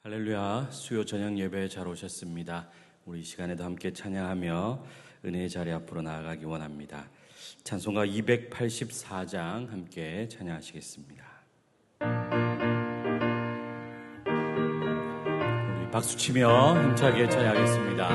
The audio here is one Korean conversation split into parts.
할렐루야, 수요 저녁 예배에 잘 오셨습니다. 우리 이 시간에도 함께 찬양하며 은혜의 자리 앞으로 나아가기 원합니다. 찬송가 284장 함께 찬양하시겠습니다. 우리 박수치며 힘차게 찬양하겠습니다.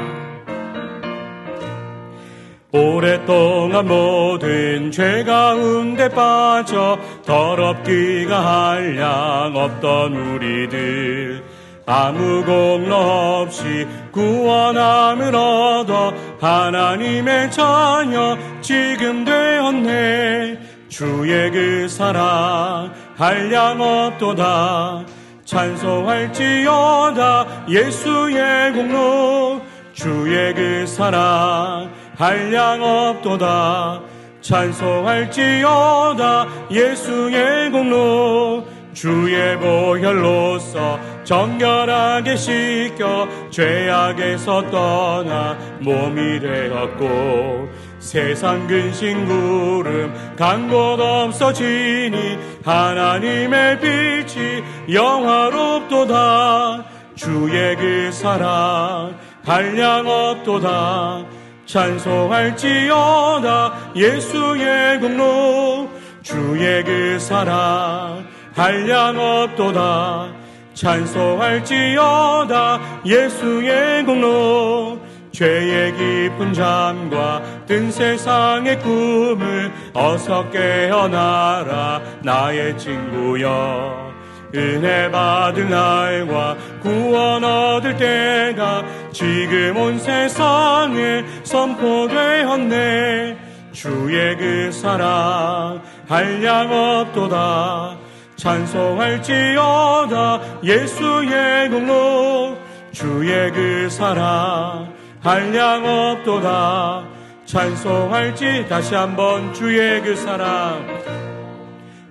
오랫동안 모든 죄 가운데 빠져 더럽기가 한량 없던 우리들, 아무 공로 없이 구원함을 얻어 하나님의 자녀 지금 되었네. 주의 그 사랑 한량 없도다. 찬송할지어다 예수의 공로. 주의 그 사랑 한량 없도다. 찬송할지어다 예수의 공로. 주의 보혈로서 정결하게 씻겨 죄악에서 떠나 몸이 되었고, 세상 근심 구름 간 곳 없어지니 하나님의 빛이 영화롭도다. 주의 그 사랑 한량 없도다. 찬송할지어다 예수의 공로. 주의 그 사랑 한량 없도다. 찬송할지어다 예수의 공로. 죄의 깊은 잠과 든 세상의 꿈을 어서 깨어나라 나의 친구여. 은혜 받을 날과 구원 얻을 때가 지금 온 세상에 선포되었네. 주의 그 사랑 한량 없도다. 찬송할지어다 예수의 공로. 주의 그 사랑 한량 없도다. 찬송할지 다시 한번 주의 그 사랑,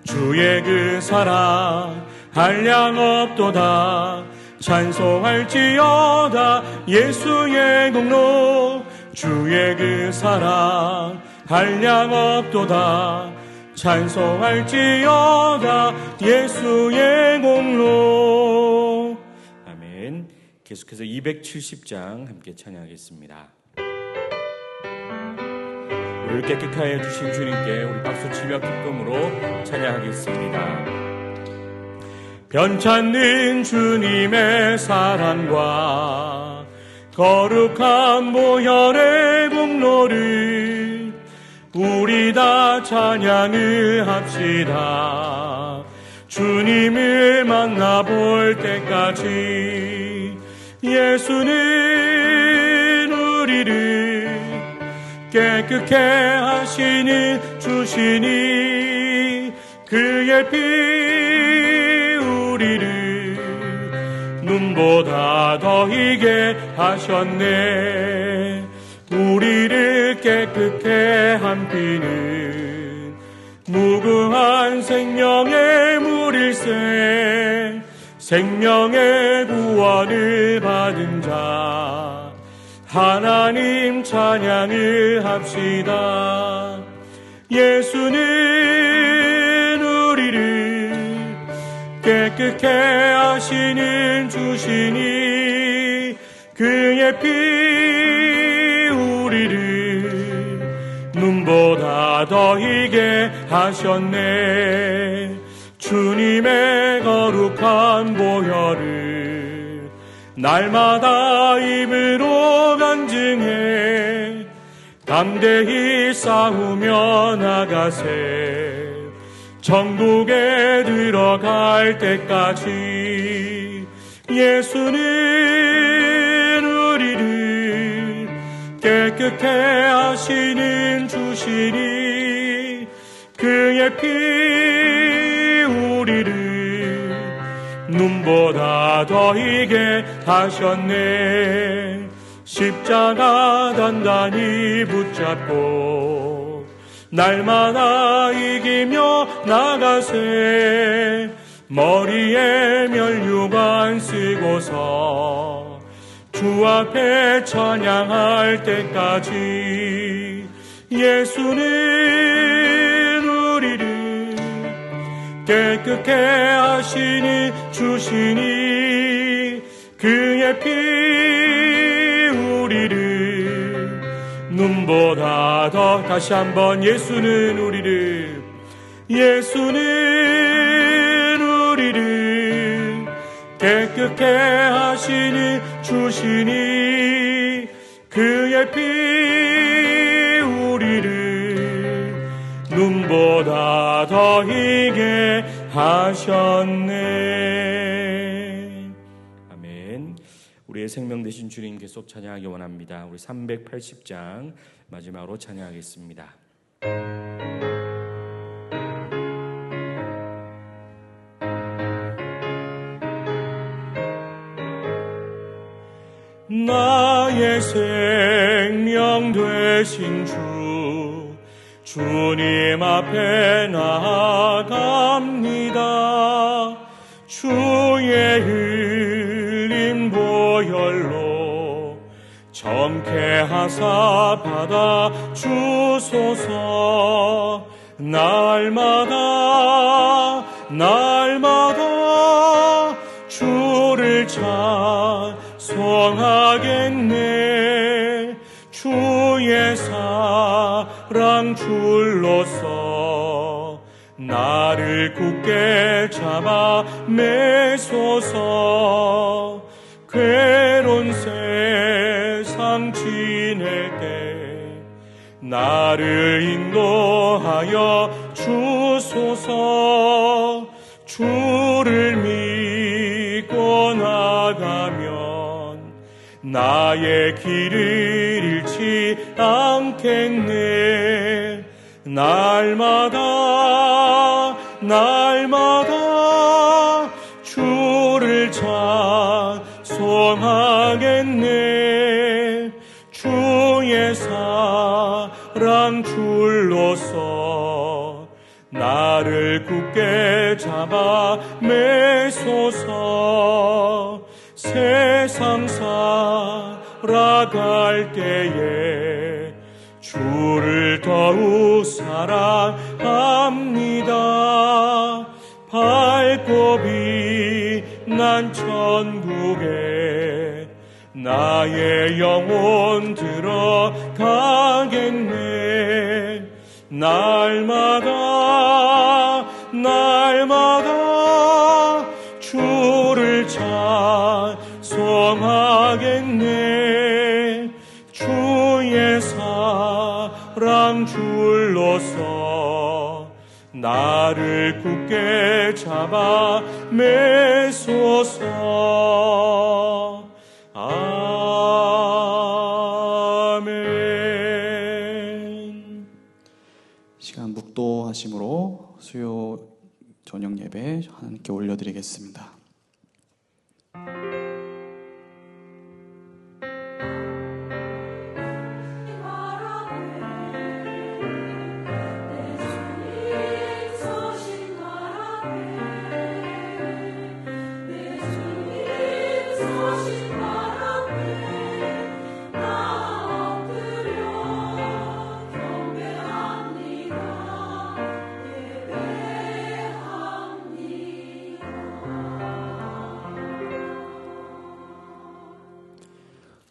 주의 그 사랑 한량 없도다. 찬송할지어다 예수의 공로. 주의 그 사랑 한량 없도다. 찬송할지어다 예수의 공로. 아멘. 계속해서 270장 함께 찬양하겠습니다. 우리를 깨끗하게 해주신 주님께 우리 박수치며 기쁨으로 찬양하겠습니다. 변찮는 주님의 사랑과 거룩한 보혈의 공로를 우리 다 찬양을 합시다. 주님을 만나볼 때까지 예수는 우리를 깨끗게 하시는 주시니 그의 피 우리를 눈보다 더 희게 하셨네. 우리를 깨끗게 한 피는 무궁한 생명의 물일세. 생명의 구원을 받은 자 하나님 찬양을 합시다. 예수는 우리를 깨끗게 하시는 주시니 그의 피 우리를 눈보다 더 희게 하셨네. 주님의 거룩한 보혈을 날마다 입으로 간증해 담대히 싸우며 나가세. 천국에 들어갈 때까지 예수는 우리를 깨끗게 하시는 주시니 그의 피 우리를 눈보다 더 희게 하셨네. 십자가 단단히 붙잡고 날마다 이기며 나가세. 머리에 면류관 쓰고서 주 앞에 찬양할 때까지 예수는 우리를 깨끗게 하시니 주시니 그의 피 우리를 눈보다 더 다시 한번 예수는 우리를 깨끗게 하시니 주시니 그의 피 우리를 눈보다 더 희게 하셨네. 아멘. 우리의 생명 되신 주님 계속 찬양하기 원합니다. 우리 380장 마지막으로 찬양하겠습니다. 나의 생명 되신 주님 앞에 나아갑니다. 주의 흘린 보혈로 정케 하사 받아 주소서. 날마다 주를 찬송하겠네. 주의 사랑 줄로서 나를 굳게 잡아 매소서. 괴로운 세상 지낼 때 나를 인도하여 주소서. 주를 믿고 나가면 나의 길을 잃지 않겠네. 날마다 주를 찬송하겠네. 주의 사랑 줄로서 나를 굳게 잡아 매소서. 세상 살아갈 때에 주를 더욱 사랑합니다. 밝고 빛난 천국에 나의 영혼 들어가겠네. 날마다 주를 찬송하겠네. 주의 사랑 줄로서 나를 굳게 잡아 매소서. 아멘. 시간 묵도하심으로 수요 저녁 예배 하나님께 올려드리겠습니다.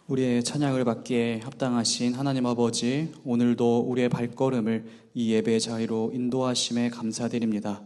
우리의 찬양을 받기에 합당하신 하나님 아버지, 오늘도 우리의 발걸음을 이 예배의 자리로 인도하심에 감사드립니다.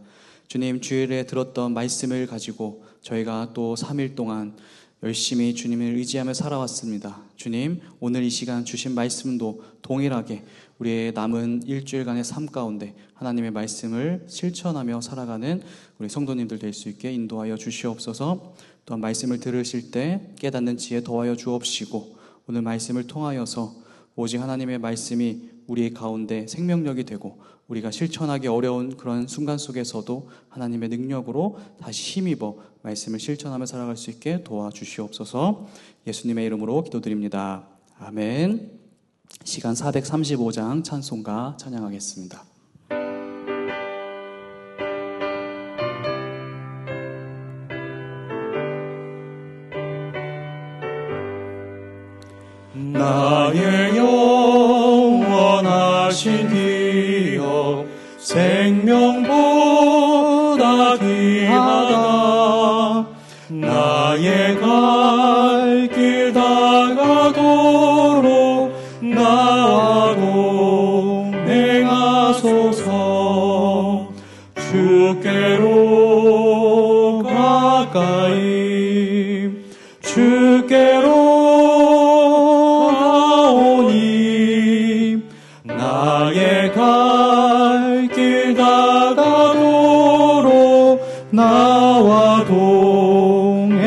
주님, 주일에 들었던 말씀을 가지고 저희가 또 3일 동안 열심히 주님을 의지하며 살아왔습니다. 주님, 오늘 이 시간 주신 말씀도 동일하게 우리의 남은 일주일간의 삶 가운데 하나님의 말씀을 실천하며 살아가는 우리 성도님들 될 수 있게 인도하여 주시옵소서. 또한 말씀을 들으실 때 깨닫는 지혜 더하여 주옵시고, 오늘 말씀을 통하여서 오직 하나님의 말씀이 우리 가운데 생명력이 되고 우리가 실천하기 어려운 그런 순간 속에서도 하나님의 능력으로 다시 힘입어 말씀을 실천하며 살아갈 수 있게 도와주시옵소서. 예수님의 이름으로 기도드립니다. 아멘. 시간 435장 찬송가 찬양하겠습니다. 나의 영원하신 기업 생명보다 귀하다. 나의 길 다가도록 나와 동행하소서. 주께로 가까이 주께로 가오니 나의 갈 길 다가도록 나와 동행하소서.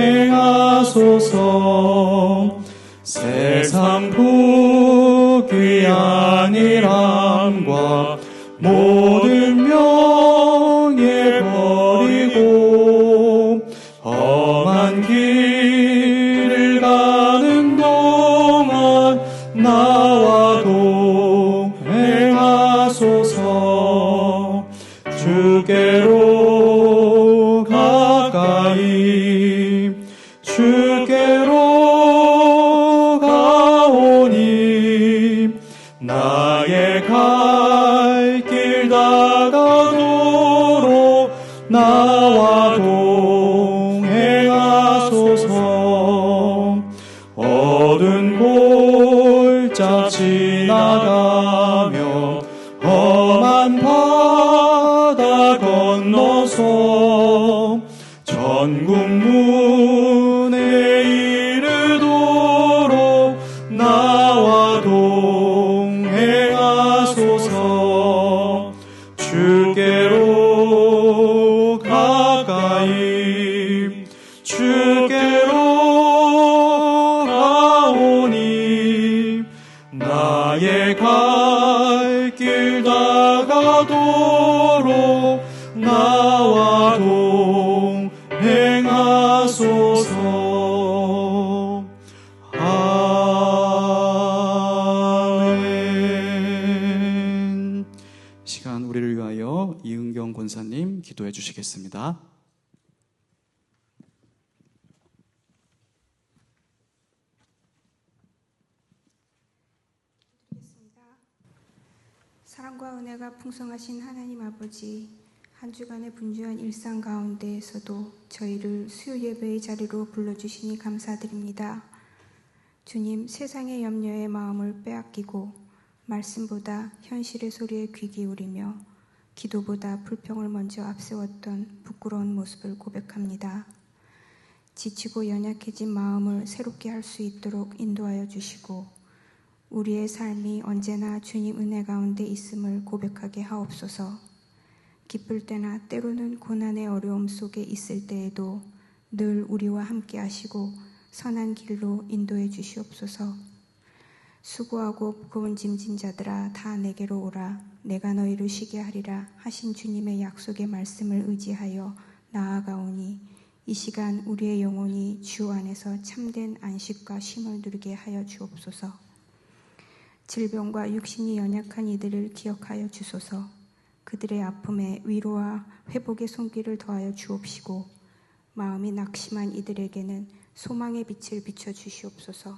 세상 부귀한 일함과 모든 명예 버리고 험한 길을 가는 동안 나와 동행하소서. 주께로 가까이 주께로 가오니 나의 갈 길 다가도록 나와 동행하소서. 어두운 골짜 지나가며 험한 바다 건너서 전국 문에 이르도록 나와 동행하소서. 주께로 가까이 주께로 가오니 나의 갈 길 다가도록 나와 동행하소서. 아멘. 시간 우리를 위하여 이은경 권사님 기도해 주시겠습니다. 사랑과 은혜가 풍성하신 하나님 아버지, 한 주간의 분주한 일상 가운데에서도 저희를 수요 예배의 자리로 불러주시니 감사드립니다. 주님, 세상의 염려에 마음을 빼앗기고 말씀보다 현실의 소리에 귀 기울이며 기도보다 불평을 먼저 앞세웠던 부끄러운 모습을 고백합니다. 지치고 연약해진 마음을 새롭게 할 수 있도록 인도하여 주시고 우리의 삶이 언제나 주님 은혜 가운데 있음을 고백하게 하옵소서. 기쁠 때나 때로는 고난의 어려움 속에 있을 때에도 늘 우리와 함께 하시고 선한 길로 인도해 주시옵소서. 수고하고 무거운 짐진 자들아 다 내게로 오라. 내가 너희를 쉬게 하리라 하신 주님의 약속의 말씀을 의지하여 나아가오니 이 시간 우리의 영혼이 주 안에서 참된 안식과 쉼을 누리게 하여 주옵소서. 질병과 육신이 연약한 이들을 기억하여 주소서. 그들의 아픔에 위로와 회복의 손길을 더하여 주옵시고 마음이 낙심한 이들에게는 소망의 빛을 비춰주시옵소서.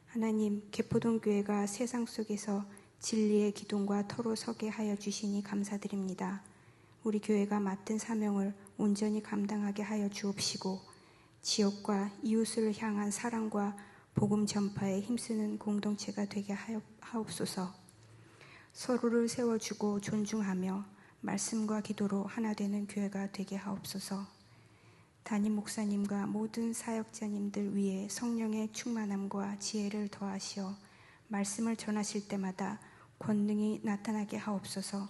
하나님, 개포동교회가 세상 속에서 진리의 기둥과 터로 서게 하여 주시니 감사드립니다. 우리 교회가 맡은 사명을 온전히 감당하게 하여 주옵시고 지역과 이웃을 향한 사랑과 복음 전파에 힘쓰는 공동체가 되게 하옵소서. 서로를 세워주고 존중하며 말씀과 기도로 하나 되는 교회가 되게 하옵소서. 담임 목사님과 모든 사역자님들 위에 성령의 충만함과 지혜를 더하시어 말씀을 전하실 때마다 권능이 나타나게 하옵소서.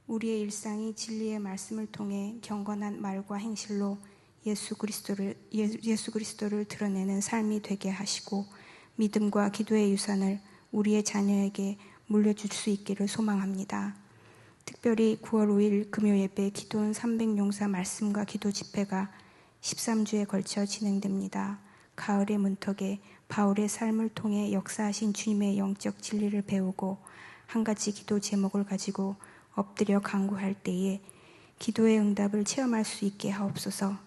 우리의 일상이 진리의 말씀을 통해 경건한 말과 행실로 예수 그리스도를 드러내는 삶이 되게 하시고 믿음과 기도의 유산을 우리의 자녀에게 물려줄 수 있기를 소망합니다. 특별히 9월 5일 금요 예배 기도원 300용사 말씀과 기도 집회가 13주에 걸쳐 진행됩니다. 가을의 문턱에 바울의 삶을 통해 역사하신 주님의 영적 진리를 배우고 한 가지 기도 제목을 가지고 엎드려 간구할 때에 기도의 응답을 체험할 수 있게 하옵소서.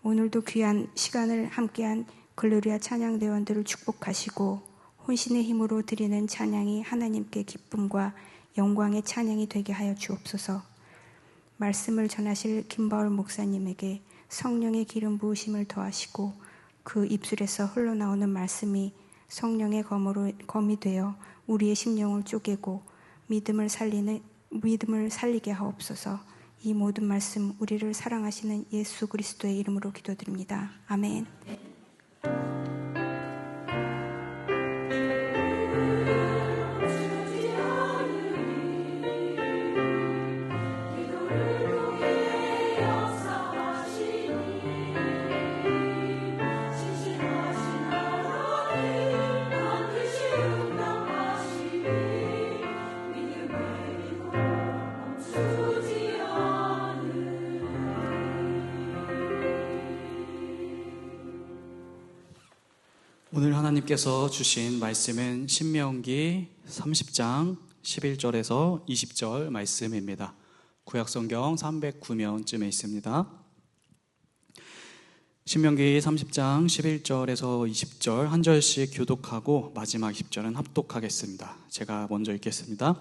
오늘도 귀한 시간을 함께한 글로리아 찬양대원들을 축복하시고 혼신의 힘으로 드리는 찬양이 하나님께 기쁨과 영광의 찬양이 되게 하여 주옵소서. 말씀을 전하실 김바울 목사님에게 성령의 기름 부으심을 더하시고 그 입술에서 흘러나오는 말씀이 성령의 검이 되어 우리의 심령을 쪼개고 믿음을 살리게 하옵소서. 이 모든 말씀 우리를 사랑하시는 예수 그리스도의 이름으로 기도드립니다. 아멘. 오늘 하나님께서 주신 말씀은 신명기 30장 11절에서 20절 말씀입니다. 구약성경 309면쯤에 있습니다. 신명기 30장 11절에서 20절 한 절씩 교독하고 마지막 10절은 합독하겠습니다. 제가 먼저 읽겠습니다.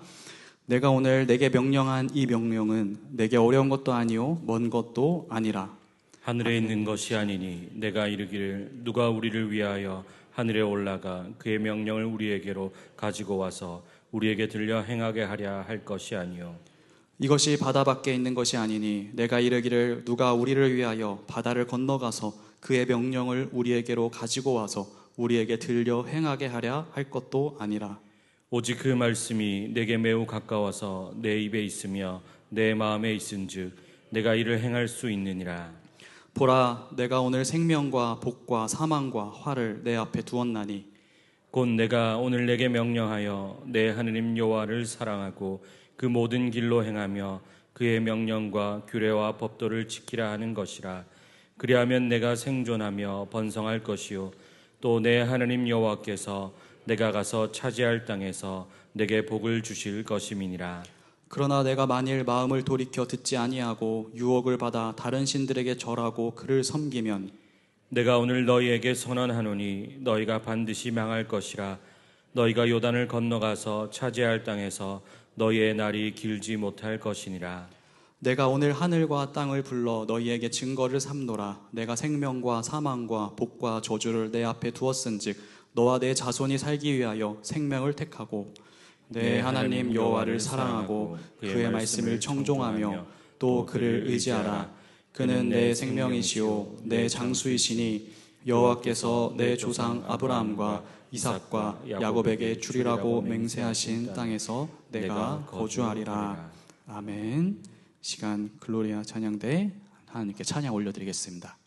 내가 오늘 내게 명령한 이 명령은 내게 어려운 것도 아니요 먼 것도 아니라 하늘에 있는 것이 아니니 내가 이르기를 누가 우리를 위하여 하늘에 올라가 그의 명령을 우리에게로 가지고 와서 우리에게 들려 행하게 하랴 할 것이 아니요 이것이 바다 밖에 있는 것이 아니니 내가 이르기를 누가 우리를 위하여 바다를 건너가서 그의 명령을 우리에게로 가지고 와서 우리에게 들려 행하게 하랴 할 것도 아니라 오직 그 말씀이 내게 매우 가까워서 내 입에 있으며 내 마음에 있은즉 내가 이를 행할 수 있느니라. 보라 내가 오늘 생명과 복과 사망과 화를 내 앞에 두었나니 곧 내가 오늘 내게 명령하여 내 하느님 여호와를 사랑하고 그 모든 길로 행하며 그의 명령과 규례와 법도를 지키라 하는 것이라. 그리하면 내가 생존하며 번성할 것이요 또 내 하느님 여호와께서 내가 가서 차지할 땅에서 내게 복을 주실 것임이니라. 그러나 내가 만일 마음을 돌이켜 듣지 아니하고 유혹을 받아 다른 신들에게 절하고 그를 섬기면 내가 오늘 너희에게 선언하노니 너희가 반드시 망할 것이라. 너희가 요단을 건너가서 차지할 땅에서 너희의 날이 길지 못할 것이니라. 내가 오늘 하늘과 땅을 불러 너희에게 증거를 삼노라. 내가 생명과 사망과 복과 저주를 내 앞에 두었은즉 너와 내 자손이 살기 위하여 생명을 택하고 내 하나님 여호와를 사랑하고 그의 말씀을 청종하며 또 그를 의지하라. 그는 내 생명이시요 내 장수이시니 여호와께서 내 조상 아브라함과 이삭과 야곱에게 주리라고 맹세하신 땅에서 내가 거주하리라. 아멘. 시간 글로리아 찬양대 하나님께 찬양 올려드리겠습니다.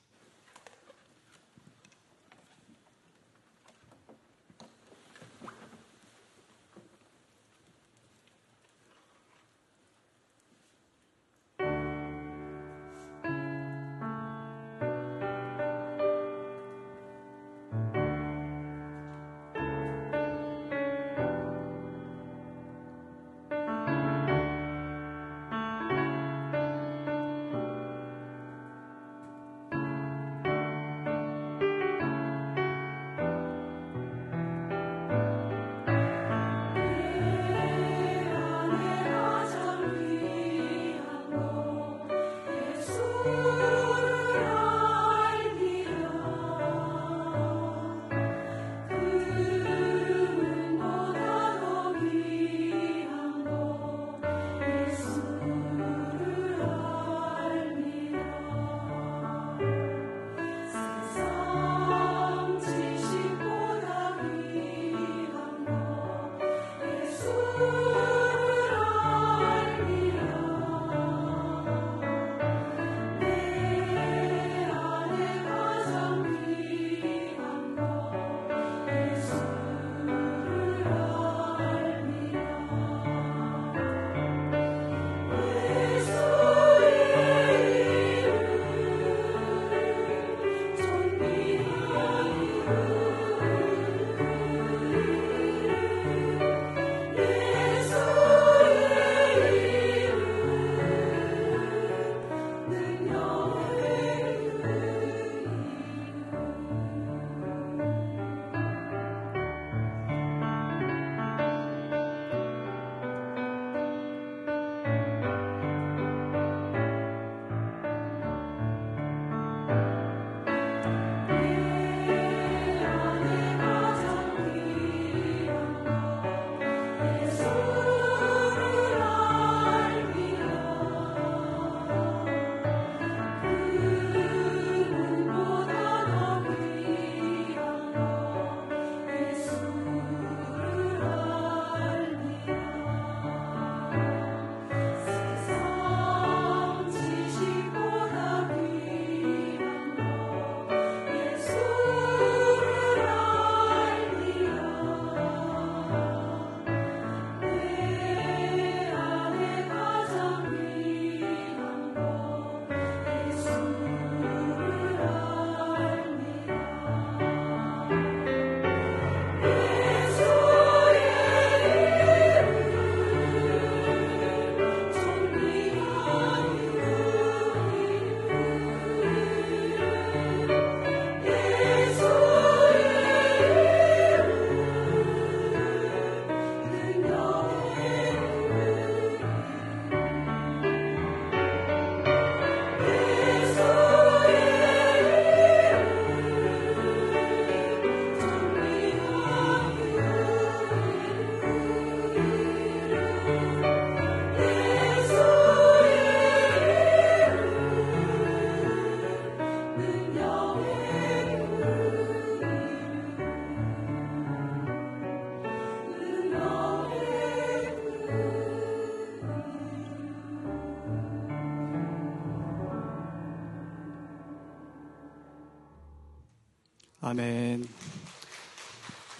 아멘.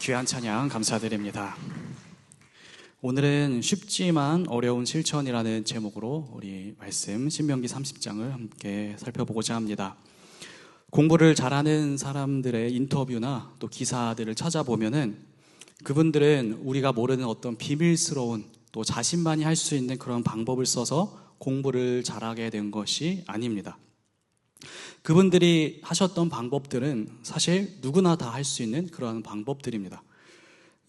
귀한 찬양 감사드립니다. 오늘은 쉽지만 어려운 실천이라는 제목으로 우리 말씀 신명기 30장을 함께 살펴보고자 합니다. 공부를 잘하는 사람들의 인터뷰나 또 기사들을 찾아보면은 그분들은 우리가 모르는 어떤 비밀스러운 또 자신만이 할 수 있는 그런 방법을 써서 공부를 잘하게 된 것이 아닙니다. 그분들이 하셨던 방법들은 사실 누구나 다 할 수 있는 그런 방법들입니다.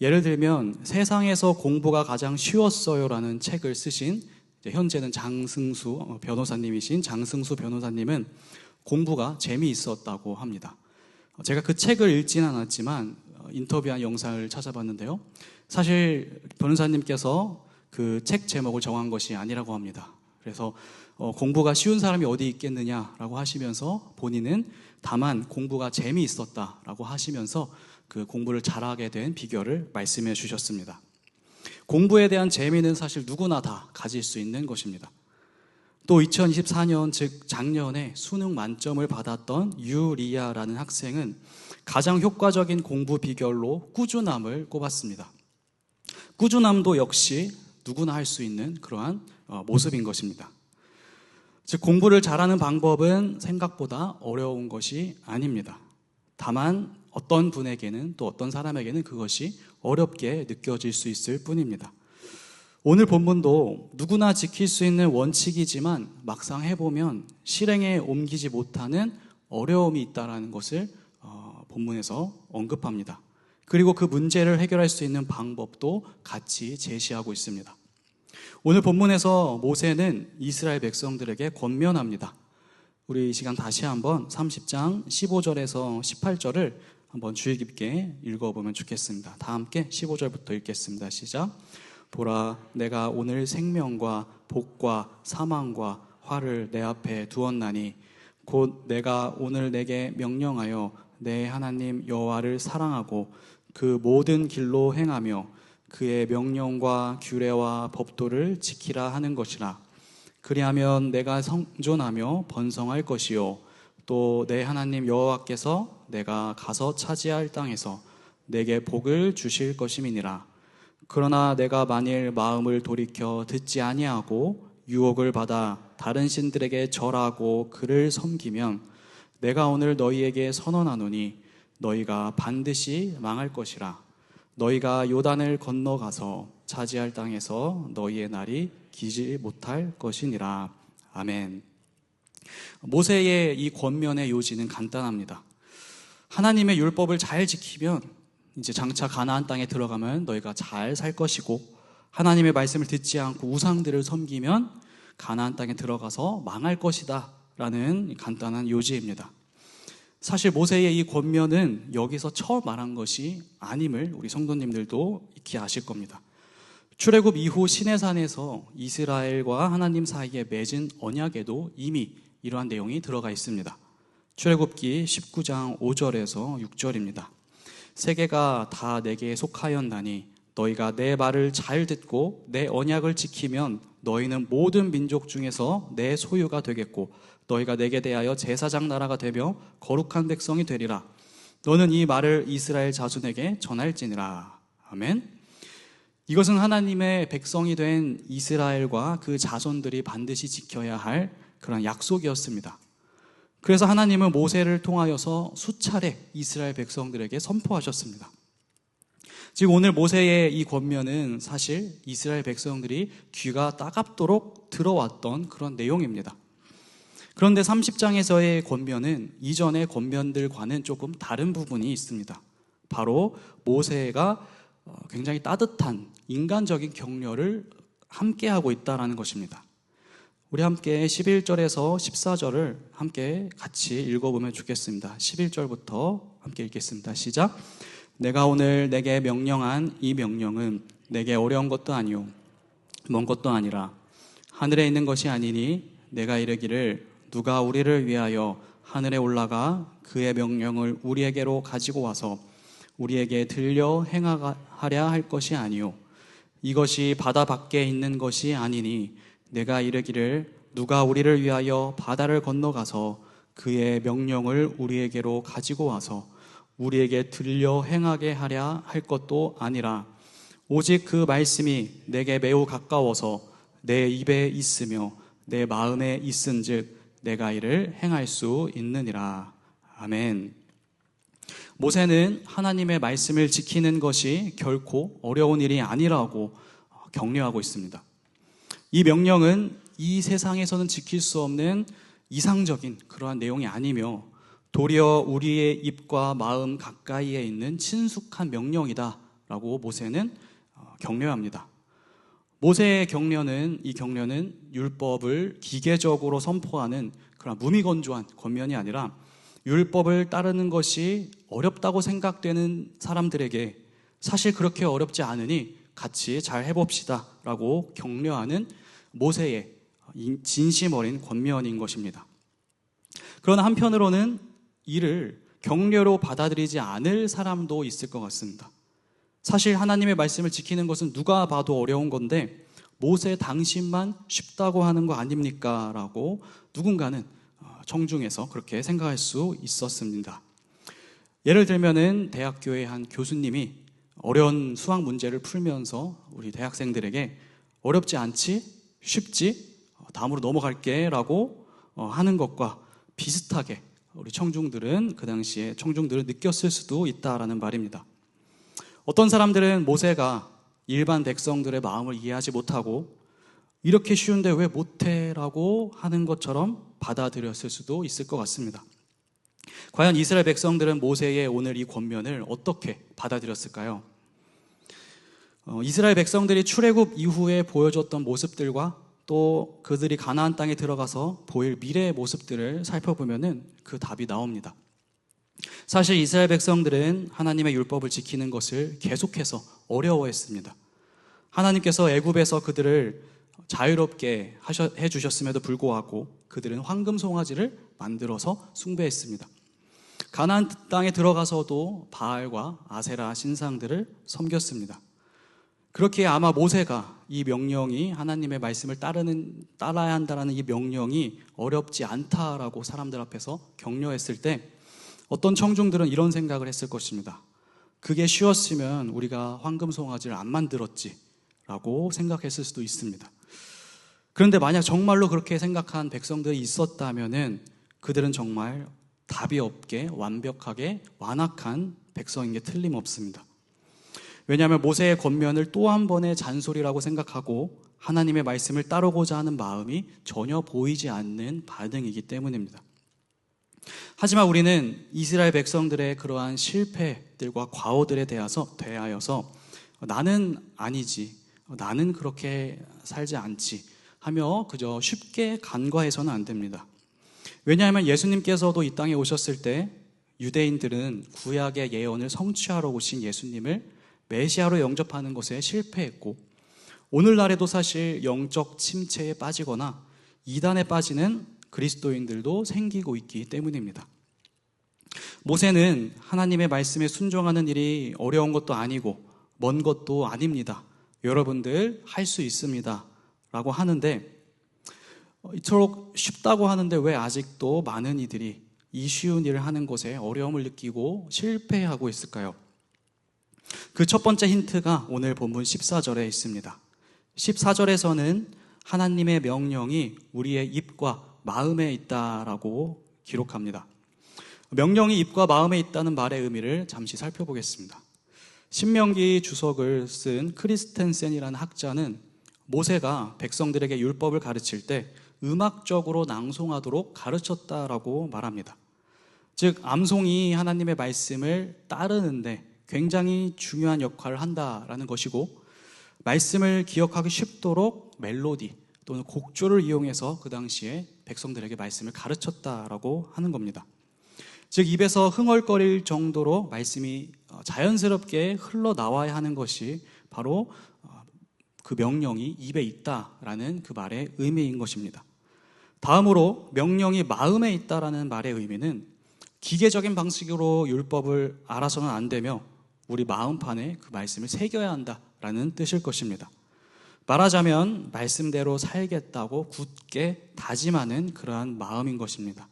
예를 들면 세상에서 공부가 가장 쉬웠어요라는 책을 쓰신 현재는 장승수 변호사님이신 장승수 변호사님은 공부가 재미있었다고 합니다. 제가 그 책을 읽지는 않았지만 인터뷰한 영상을 찾아봤는데요. 사실 변호사님께서 그 책 제목을 정한 것이 아니라고 합니다. 그래서 공부가 쉬운 사람이 어디 있겠느냐라고 하시면서 본인은 다만 공부가 재미있었다라고 하시면서 그 공부를 잘하게 된 비결을 말씀해 주셨습니다. 공부에 대한 재미는 사실 누구나 다 가질 수 있는 것입니다. 또 2024년 즉 작년에 수능 만점을 받았던 유리아라는 학생은 가장 효과적인 공부 비결로 꾸준함을 꼽았습니다. 꾸준함도 역시 누구나 할 수 있는 그러한 모습인 것입니다. 즉 공부를 잘하는 방법은 생각보다 어려운 것이 아닙니다. 다만 어떤 분에게는 또 어떤 사람에게는 그것이 어렵게 느껴질 수 있을 뿐입니다. 오늘 본문도 누구나 지킬 수 있는 원칙이지만 막상 해보면 실행에 옮기지 못하는 어려움이 있다는 것을 본문에서 언급합니다. 그리고 그 문제를 해결할 수 있는 방법도 같이 제시하고 있습니다. 오늘 본문에서 모세는 이스라엘 백성들에게 권면합니다. 우리 이 시간 다시 한번 30장 15절에서 18절을 한번 주의 깊게 읽어보면 좋겠습니다. 다 함께 15절부터 읽겠습니다. 시작. 보라, 내가 오늘 생명과 복과 사망과 화를 내 앞에 두었나니 곧 내가 오늘 내게 명령하여 내 하나님 여호와를 사랑하고 그 모든 길로 행하며 그의 명령과 규례와 법도를 지키라 하는 것이라. 그리하면 내가 성존하며 번성할 것이요 또 내 하나님 여호와께서 내가 가서 차지할 땅에서 내게 복을 주실 것임이니라. 그러나 내가 만일 마음을 돌이켜 듣지 아니하고 유혹을 받아 다른 신들에게 절하고 그를 섬기면 내가 오늘 너희에게 선언하노니 너희가 반드시 망할 것이라. 너희가 요단을 건너가서 차지할 땅에서 너희의 날이 기지 못할 것이니라. 아멘. 모세의 이 권면의 요지는 간단합니다. 하나님의 율법을 잘 지키면 이제 장차 가나안 땅에 들어가면 너희가 잘 살 것이고, 하나님의 말씀을 듣지 않고 우상들을 섬기면 가나안 땅에 들어가서 망할 것이다 라는 간단한 요지입니다. 사실 모세의 이 권면은 여기서 처음 말한 것이 아님을 우리 성도님들도 익히 아실 겁니다. 출애굽 이후 시내산에서 이스라엘과 하나님 사이에 맺은 언약에도 이미 이러한 내용이 들어가 있습니다. 출애굽기 19장 5절에서 6절입니다. 세계가 다 내게 속하였나니 너희가 내 말을 잘 듣고 내 언약을 지키면 너희는 모든 민족 중에서 내 소유가 되겠고 너희가 내게 대하여 제사장 나라가 되며 거룩한 백성이 되리라. 너는 이 말을 이스라엘 자손에게 전할지니라. 아멘. 이것은 하나님의 백성이 된 이스라엘과 그 자손들이 반드시 지켜야 할 그런 약속이었습니다. 그래서 하나님은 모세를 통하여서 수차례 이스라엘 백성들에게 선포하셨습니다. 지금 오늘 모세의 이 권면은 사실 이스라엘 백성들이 귀가 따갑도록 들어왔던 그런 내용입니다. 그런데 30장에서의 권면은 이전의 권면들과는 조금 다른 부분이 있습니다. 바로 모세가 굉장히 따뜻한 인간적인 격려를 함께하고 있다는 것입니다. 우리 함께 11절에서 14절을 함께 같이 읽어보면 좋겠습니다. 11절부터 함께 읽겠습니다. 시작. 내가 오늘 내게 명령한 이 명령은 내게 어려운 것도 아니요 먼 것도 아니라 하늘에 있는 것이 아니니 내가 이르기를 누가 우리를 위하여 하늘에 올라가 그의 명령을 우리에게로 가지고 와서 우리에게 들려 행하려 할 것이 아니요 이것이 바다 밖에 있는 것이 아니니 내가 이르기를 누가 우리를 위하여 바다를 건너가서 그의 명령을 우리에게로 가지고 와서 우리에게 들려 행하게 하려 할 것도 아니라 오직 그 말씀이 내게 매우 가까워서 내 입에 있으며 내 마음에 있은즉 내가 이를 행할 수 있느니라. 아멘. 모세는 하나님의 말씀을 지키는 것이 결코 어려운 일이 아니라고 격려하고 있습니다. 이 명령은 이 세상에서는 지킬 수 없는 이상적인 그러한 내용이 아니며 도리어 우리의 입과 마음 가까이에 있는 친숙한 명령이다라고 모세는 격려합니다. 모세의 이 격려는 율법을 기계적으로 선포하는 그런 무미건조한 권면이 아니라 율법을 따르는 것이 어렵다고 생각되는 사람들에게 사실 그렇게 어렵지 않으니 같이 잘 해봅시다 라고 격려하는 모세의 진심 어린 권면인 것입니다. 그러나 한편으로는 이를 격려로 받아들이지 않을 사람도 있을 것 같습니다. 사실 하나님의 말씀을 지키는 것은 누가 봐도 어려운 건데 모세 당신만 쉽다고 하는 거 아닙니까? 라고 누군가는 청중에서 그렇게 생각할 수 있었습니다. 예를 들면은 대학교의 한 교수님이 어려운 수학 문제를 풀면서 우리 대학생들에게 어렵지 않지? 쉽지? 다음으로 넘어갈게 라고 하는 것과 비슷하게 우리 청중들은 그 당시에 청중들은 느꼈을 수도 있다라는 말입니다. 어떤 사람들은 모세가 일반 백성들의 마음을 이해하지 못하고 이렇게 쉬운데 왜 못해? 라고 하는 것처럼 받아들였을 수도 있을 것 같습니다. 과연 이스라엘 백성들은 모세의 오늘 이 권면을 어떻게 받아들였을까요? 이스라엘 백성들이 출애굽 이후에 보여줬던 모습들과 또 그들이 가나안 땅에 들어가서 보일 미래의 모습들을 살펴보면 그 답이 나옵니다. 사실 이스라엘 백성들은 하나님의 율법을 지키는 것을 계속해서 어려워했습니다. 하나님께서 애굽에서 그들을 자유롭게 해주셨음에도 불구하고 그들은 황금 송아지를 만들어서 숭배했습니다. 가나안 땅에 들어가서도 바알과 아세라 신상들을 섬겼습니다. 그렇기에 아마 모세가 이 명령이 하나님의 말씀을 따라야 한다는 이 명령이 어렵지 않다라고 사람들 앞에서 격려했을 때 어떤 청중들은 이런 생각을 했을 것입니다. 그게 쉬웠으면 우리가 황금 송아지를 안 만들었지 라고 생각했을 수도 있습니다. 그런데 만약 정말로 그렇게 생각한 백성들이 있었다면은 그들은 정말 답이 없게 완벽하게 완악한 백성인 게 틀림없습니다. 왜냐하면 모세의 권면을 또 한 번의 잔소리라고 생각하고 하나님의 말씀을 따르고자 하는 마음이 전혀 보이지 않는 반응이기 때문입니다. 하지만 우리는 이스라엘 백성들의 그러한 실패들과 과오들에 대하여서 나는 아니지, 나는 그렇게 살지 않지 하며 그저 쉽게 간과해서는 안 됩니다. 왜냐하면 예수님께서도 이 땅에 오셨을 때 유대인들은 구약의 예언을 성취하러 오신 예수님을 메시아로 영접하는 것에 실패했고 오늘날에도 사실 영적 침체에 빠지거나 이단에 빠지는 그리스도인들도 생기고 있기 때문입니다. 모세는 하나님의 말씀에 순종하는 일이 어려운 것도 아니고 먼 것도 아닙니다. 여러분들 할 수 있습니다. 라고 하는데 이토록 쉽다고 하는데 왜 아직도 많은 이들이 이 쉬운 일을 하는 것에 어려움을 느끼고 실패하고 있을까요? 그 첫 번째 힌트가 오늘 본문 14절에 있습니다. 14절에서는 하나님의 명령이 우리의 입과 마음에 있다라고 기록합니다. 명령이 입과 마음에 있다는 말의 의미를 잠시 살펴보겠습니다. 신명기 주석을 쓴 크리스텐센이라는 학자는 모세가 백성들에게 율법을 가르칠 때 음악적으로 낭송하도록 가르쳤다라고 말합니다. 즉 암송이 하나님의 말씀을 따르는데 굉장히 중요한 역할을 한다라는 것이고 말씀을 기억하기 쉽도록 멜로디 또는 곡조를 이용해서 그 당시에 백성들에게 말씀을 가르쳤다라고 하는 겁니다. 즉 입에서 흥얼거릴 정도로 말씀이 자연스럽게 흘러나와야 하는 것이 바로 그 명령이 입에 있다라는 그 말의 의미인 것입니다. 다음으로 명령이 마음에 있다라는 말의 의미는 기계적인 방식으로 율법을 알아서는 안 되며 우리 마음판에 그 말씀을 새겨야 한다라는 뜻일 것입니다. 말하자면 말씀대로 살겠다고 굳게 다짐하는 그러한 마음인 것입니다.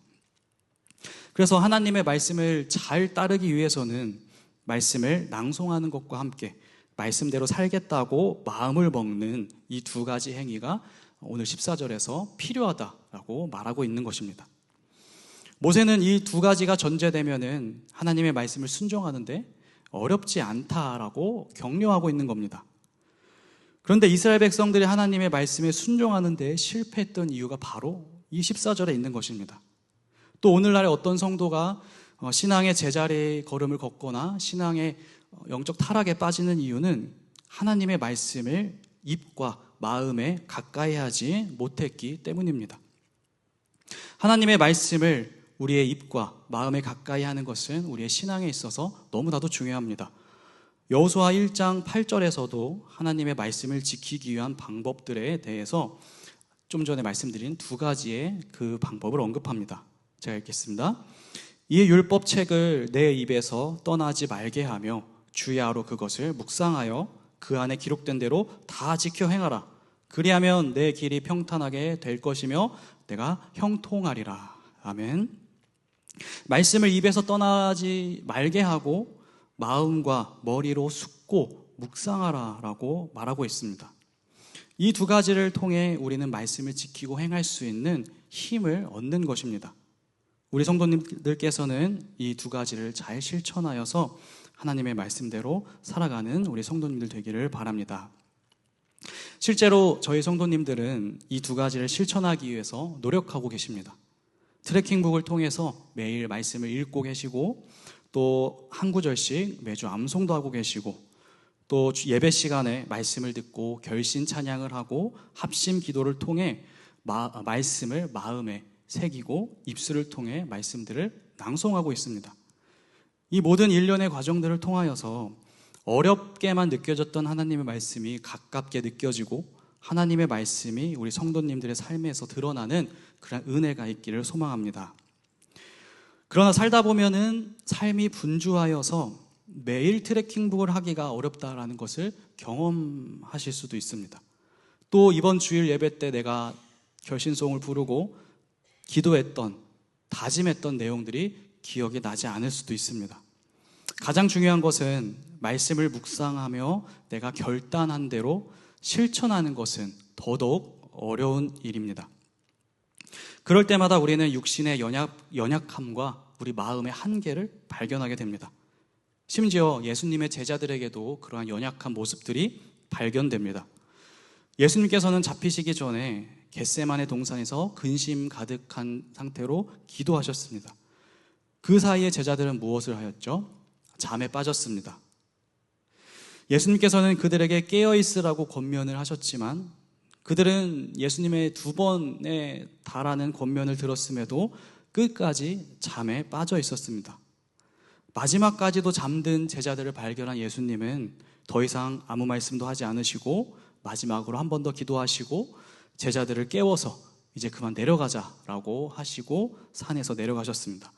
그래서 하나님의 말씀을 잘 따르기 위해서는 말씀을 낭송하는 것과 함께 말씀대로 살겠다고 마음을 먹는 이 두 가지 행위가 오늘 14절에서 필요하다라고 말하고 있는 것입니다. 모세는 이 두 가지가 전제되면은 하나님의 말씀을 순종하는데 어렵지 않다라고 격려하고 있는 겁니다. 그런데 이스라엘 백성들이 하나님의 말씀에 순종하는 데 실패했던 이유가 바로 이 14절에 있는 것입니다. 또 오늘날에 어떤 성도가 신앙의 제자리 걸음을 걷거나 신앙의 영적 타락에 빠지는 이유는 하나님의 말씀을 입과 마음에 가까이 하지 못했기 때문입니다. 하나님의 말씀을 우리의 입과 마음에 가까이 하는 것은 우리의 신앙에 있어서 너무나도 중요합니다. 여호수아 1장 8절에서도 하나님의 말씀을 지키기 위한 방법들에 대해서 좀 전에 말씀드린 두 가지의 그 방법을 언급합니다. 제가 읽겠습니다. 이 율법책을 내 입에서 떠나지 말게 하며 주야로 그것을 묵상하여 그 안에 기록된 대로 다 지켜 행하라. 그리하면 내 길이 평탄하게 될 것이며 내가 형통하리라. 아멘. 말씀을 입에서 떠나지 말게 하고 마음과 머리로 숙고 묵상하라라고 말하고 있습니다. 이 두 가지를 통해 우리는 말씀을 지키고 행할 수 있는 힘을 얻는 것입니다. 우리 성도님들께서는 이 두 가지를 잘 실천하여서 하나님의 말씀대로 살아가는 우리 성도님들 되기를 바랍니다. 실제로 저희 성도님들은 이 두 가지를 실천하기 위해서 노력하고 계십니다. 트래킹북을 통해서 매일 말씀을 읽고 계시고 또 한 구절씩 매주 암송도 하고 계시고 또 예배 시간에 말씀을 듣고 결신 찬양을 하고 합심 기도를 통해 말씀을 마음에 새기고 입술을 통해 말씀들을 낭송하고 있습니다. 이 모든 일련의 과정들을 통하여서 어렵게만 느껴졌던 하나님의 말씀이 가깝게 느껴지고 하나님의 말씀이 우리 성도님들의 삶에서 드러나는 그런 은혜가 있기를 소망합니다. 그러나 살다 보면은 삶이 분주하여서 매일 트래킹북을 하기가 어렵다라는 것을 경험하실 수도 있습니다. 또 이번 주일 예배 때 내가 결신송을 부르고 기도했던, 다짐했던 내용들이 기억이 나지 않을 수도 있습니다. 가장 중요한 것은 말씀을 묵상하며 내가 결단한 대로 실천하는 것은 더더욱 어려운 일입니다. 그럴 때마다 우리는 육신의 연약함과 우리 마음의 한계를 발견하게 됩니다. 심지어 예수님의 제자들에게도 그러한 연약한 모습들이 발견됩니다. 예수님께서는 잡히시기 전에 겟세마네 동산에서 근심 가득한 상태로 기도하셨습니다. 그 사이에 제자들은 무엇을 하였죠? 잠에 빠졌습니다. 예수님께서는 그들에게 깨어있으라고 권면을 하셨지만 그들은 예수님의 2번에 달하는 권면을 들었음에도 끝까지 잠에 빠져 있었습니다. 마지막까지도 잠든 제자들을 발견한 예수님은 더 이상 아무 말씀도 하지 않으시고 마지막으로 한 번 더 기도하시고 제자들을 깨워서 이제 그만 내려가자라고 하시고 산에서 내려가셨습니다.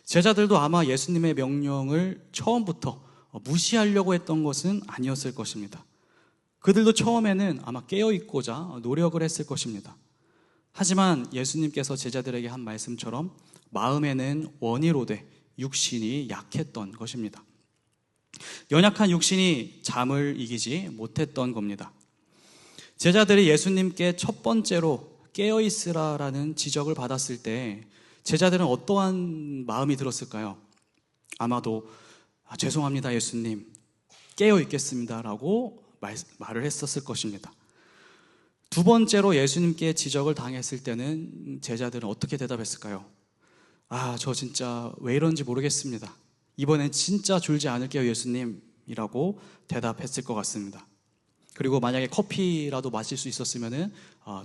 제자들도 아마 예수님의 명령을 처음부터 무시하려고 했던 것은 아니었을 것입니다. 그들도 처음에는 아마 깨어있고자 노력을 했을 것입니다. 하지만 예수님께서 제자들에게 한 말씀처럼 마음에는 원이로되 육신이 약했던 것입니다. 연약한 육신이 잠을 이기지 못했던 겁니다. 제자들이 예수님께 첫 번째로 깨어있으라라는 지적을 받았을 때 제자들은 어떠한 마음이 들었을까요? 아마도 죄송합니다 예수님, 깨어있겠습니다 라고 말을 했었을 것입니다. 두 번째로 예수님께 지적을 당했을 때는 제자들은 어떻게 대답했을까요? 저 진짜 왜 이런지 모르겠습니다. 이번엔 진짜 졸지 않을게요 예수님이라고 대답했을 것 같습니다. 그리고 만약에 커피라도 마실 수 있었으면은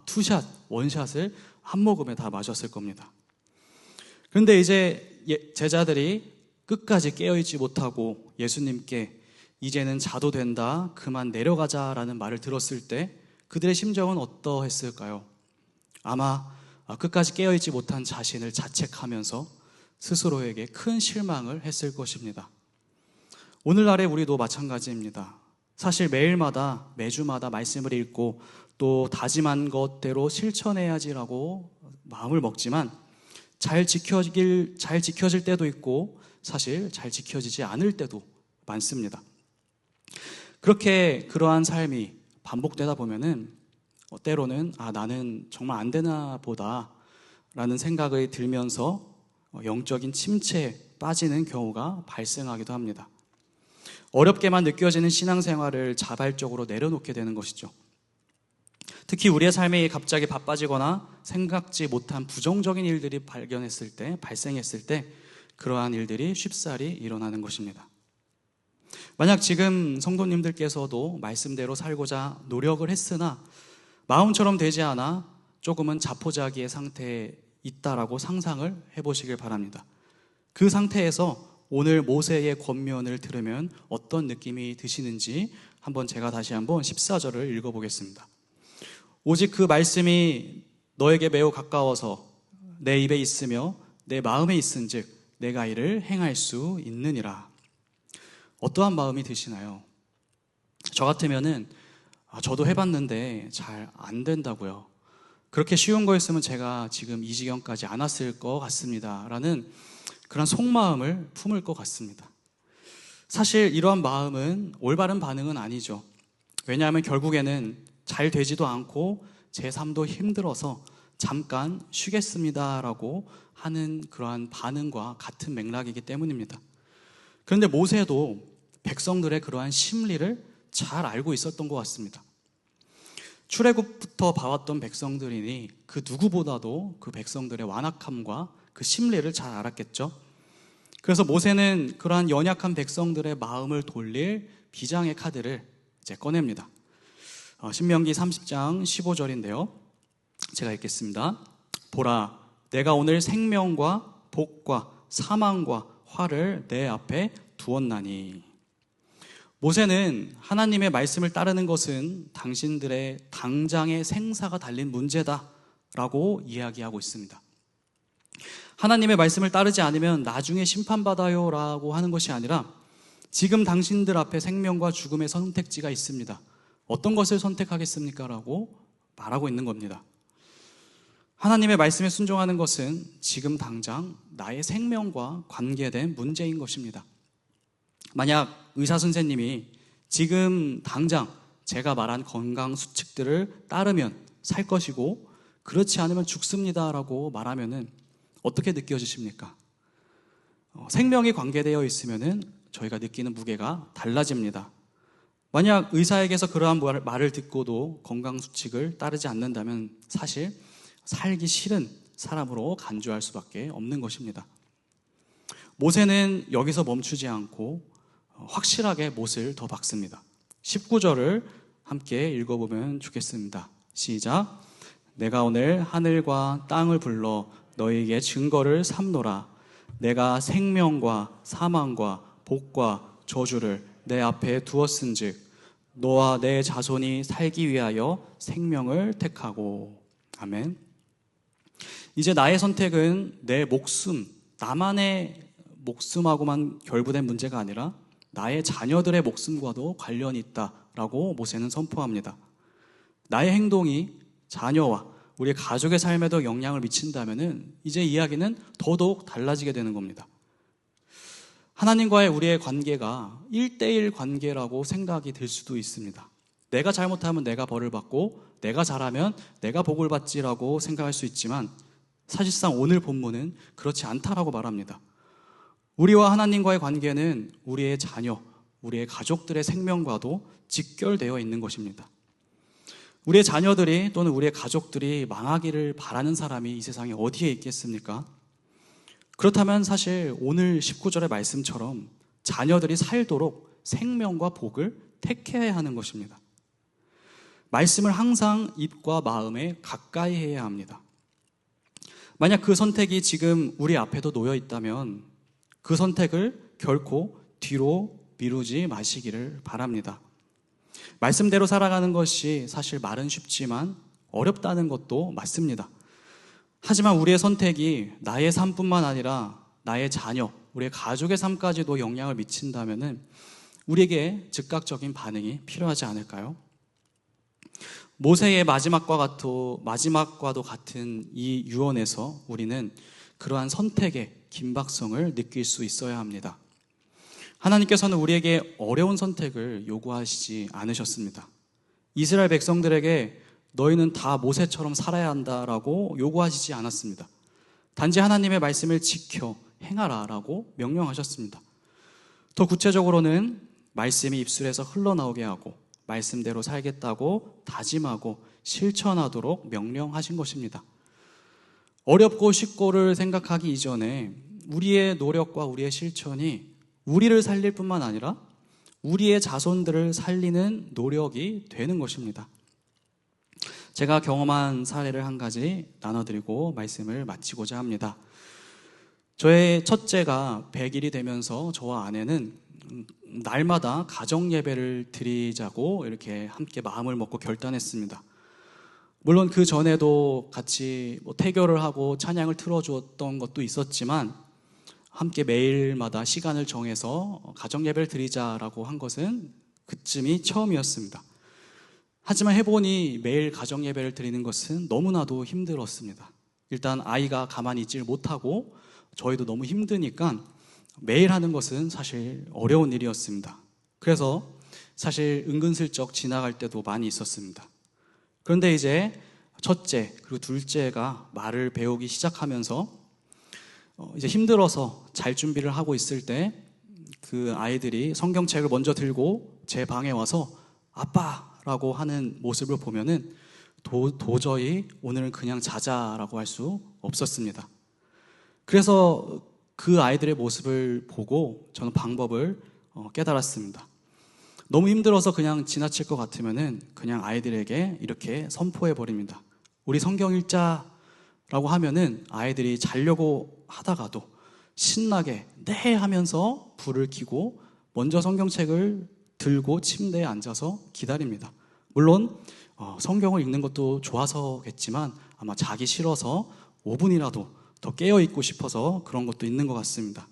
투샷, 원샷을 한 모금에 다 마셨을 겁니다. 그런데 이제 제자들이 끝까지 깨어있지 못하고 예수님께 이제는 자도 된다, 그만 내려가자라는 말을 들었을 때 그들의 심정은 어떠했을까요? 아마 끝까지 깨어있지 못한 자신을 자책하면서 스스로에게 큰 실망을 했을 것입니다. 오늘날의 우리도 마찬가지입니다. 사실 매일마다, 매주마다 말씀을 읽고 또 다짐한 것대로 실천해야지라고 마음을 먹지만 잘 지켜질 때도 있고 사실 잘 지켜지지 않을 때도 많습니다. 그렇게 그러한 삶이 반복되다 보면은 때로는 나는 정말 안 되나 보다 라는 생각이 들면서 영적인 침체에 빠지는 경우가 발생하기도 합니다. 어렵게만 느껴지는 신앙생활을 자발적으로 내려놓게 되는 것이죠. 특히 우리의 삶이 갑자기 바빠지거나 생각지 못한 부정적인 일들이 발생했을 때 그러한 일들이 쉽사리 일어나는 것입니다. 만약 지금 성도님들께서도 말씀대로 살고자 노력을 했으나 마음처럼 되지 않아 조금은 자포자기의 상태에 있다라고 상상을 해보시길 바랍니다. 그 상태에서 오늘 모세의 권면을 들으면 어떤 느낌이 드시는지 제가 다시 한번 14절을 읽어보겠습니다. 오직 그 말씀이 너에게 매우 가까워서 내 입에 있으며 내 마음에 있은즉 내가 이를 행할 수 있느니라. 어떠한 마음이 드시나요? 저 같으면은 저도 해봤는데 잘 안 된다고요. 그렇게 쉬운 거였으면 제가 지금 이 지경까지 안 왔을 것 같습니다 라는 그런 속마음을 품을 것 같습니다. 사실 이러한 마음은 올바른 반응은 아니죠. 왜냐하면 결국에는 잘 되지도 않고 제 삶도 힘들어서 잠깐 쉬겠습니다라고 하는 그러한 반응과 같은 맥락이기 때문입니다. 그런데 모세도 백성들의 그러한 심리를 잘 알고 있었던 것 같습니다. 출애굽부터 봐왔던 백성들이니 그 누구보다도 그 백성들의 완악함과 그 심리를 잘 알았겠죠. 그래서 모세는 그러한 연약한 백성들의 마음을 돌릴 비장의 카드를 이제 꺼냅니다. 신명기 30장 15절인데요. 제가 읽겠습니다. 보라, 내가 오늘 생명과 복과 사망과 화를 내 앞에 두었나니. 모세는 하나님의 말씀을 따르는 것은 당신들의 당장의 생사가 달린 문제다라고 이야기하고 있습니다. 하나님의 말씀을 따르지 않으면 나중에 심판받아요 라고 하는 것이 아니라 지금 당신들 앞에 생명과 죽음의 선택지가 있습니다. 어떤 것을 선택하겠습니까? 라고 말하고 있는 겁니다. 하나님의 말씀에 순종하는 것은 지금 당장 나의 생명과 관계된 문제인 것입니다. 만약 의사 선생님이 지금 당장 제가 말한 건강 수칙들을 따르면 살 것이고 그렇지 않으면 죽습니다라고 말하면은 어떻게 느껴지십니까? 생명이 관계되어 있으면은 저희가 느끼는 무게가 달라집니다. 만약 의사에게서 그러한 말을 듣고도 건강 수칙을 따르지 않는다면 사실 살기 싫은 사람으로 간주할 수밖에 없는 것입니다. 모세는 여기서 멈추지 않고 확실하게 못을 더 박습니다. 19절을 함께 읽어보면 좋겠습니다. 시작. 내가 오늘 하늘과 땅을 불러 너희에게 증거를 삼노라. 내가 생명과 사망과 복과 저주를 내 앞에 두었은즉 너와 내 자손이 살기 위하여 생명을 택하고. 아멘. 이제 나의 선택은 내 목숨, 나만의 목숨하고만 결부된 문제가 아니라 나의 자녀들의 목숨과도 관련이 있다라고 모세는 선포합니다. 나의 행동이 자녀와 우리 가족의 삶에도 영향을 미친다면은 이제 이야기는 더더욱 달라지게 되는 겁니다. 하나님과의 우리의 관계가 1대1 관계라고 생각이 들 수도 있습니다. 내가 잘못하면 내가 벌을 받고 내가 잘하면 내가 복을 받지라고 생각할 수 있지만 사실상 오늘 본문은 그렇지 않다라고 말합니다. 우리와 하나님과의 관계는 우리의 자녀, 우리의 가족들의 생명과도 직결되어 있는 것입니다. 우리의 자녀들이 또는 우리의 가족들이 망하기를 바라는 사람이 이 세상에 어디에 있겠습니까? 그렇다면 사실 오늘 19절의 말씀처럼 자녀들이 살도록 생명과 복을 택해야 하는 것입니다. 말씀을 항상 입과 마음에 가까이 해야 합니다. 만약 그 선택이 지금 우리 앞에도 놓여 있다면 그 선택을 결코 뒤로 미루지 마시기를 바랍니다. 말씀대로 살아가는 것이 사실 말은 쉽지만 어렵다는 것도 맞습니다. 하지만 우리의 선택이 나의 삶뿐만 아니라 나의 자녀, 우리의 가족의 삶까지도 영향을 미친다면 우리에게 즉각적인 반응이 필요하지 않을까요? 모세의 마지막과도 같은 이 유언에서 우리는 그러한 선택의 긴박성을 느낄 수 있어야 합니다. 하나님께서는 우리에게 어려운 선택을 요구하시지 않으셨습니다. 이스라엘 백성들에게 너희는 다 모세처럼 살아야 한다라고 요구하시지 않았습니다. 단지 하나님의 말씀을 지켜 행하라라고 명령하셨습니다. 더 구체적으로는 말씀이 입술에서 흘러나오게 하고 말씀대로 살겠다고 다짐하고 실천하도록 명령하신 것입니다. 어렵고 쉽고를 생각하기 이전에 우리의 노력과 우리의 실천이 우리를 살릴 뿐만 아니라 우리의 자손들을 살리는 노력이 되는 것입니다. 제가 경험한 사례를 한 가지 나눠드리고 말씀을 마치고자 합니다. 저의 첫째가 100일이 되면서 저와 아내는 날마다 가정 예배를 드리자고 이렇게 함께 마음을 먹고 결단했습니다. 물론 그 전에도 같이 태교를 하고 찬양을 틀어주었던 것도 있었지만 함께 매일마다 시간을 정해서 가정 예배를 드리자라고 한 것은 그쯤이 처음이었습니다. 하지만 해보니 매일 가정 예배를 드리는 것은 너무나도 힘들었습니다. 일단 아이가 가만히 있질 못하고 저희도 너무 힘드니까 매일 하는 것은 사실 어려운 일이었습니다. 그래서 사실 은근슬쩍 지나갈 때도 많이 있었습니다. 그런데 이제 첫째 그리고 둘째가 말을 배우기 시작하면서 이제 힘들어서 잘 준비를 하고 있을 때 그 아이들이 성경책을 먼저 들고 제 방에 와서 아빠라고 하는 모습을 보면은 도저히 오늘은 그냥 자자라고 할 수 없었습니다. 그래서 그 아이들의 모습을 보고 저는 방법을 깨달았습니다. 너무 힘들어서 그냥 지나칠 것 같으면은 그냥 아이들에게 이렇게 선포해 버립니다. 우리 성경 읽자라고 하면은 아이들이 자려고 하다가도 신나게 네 하면서 불을 켜고 먼저 성경책을 들고 침대에 앉아서 기다립니다. 물론 성경을 읽는 것도 좋아서겠지만 아마 자기 싫어서 5분이라도 더 깨어있고 싶어서 그런 것도 있는 것 같습니다.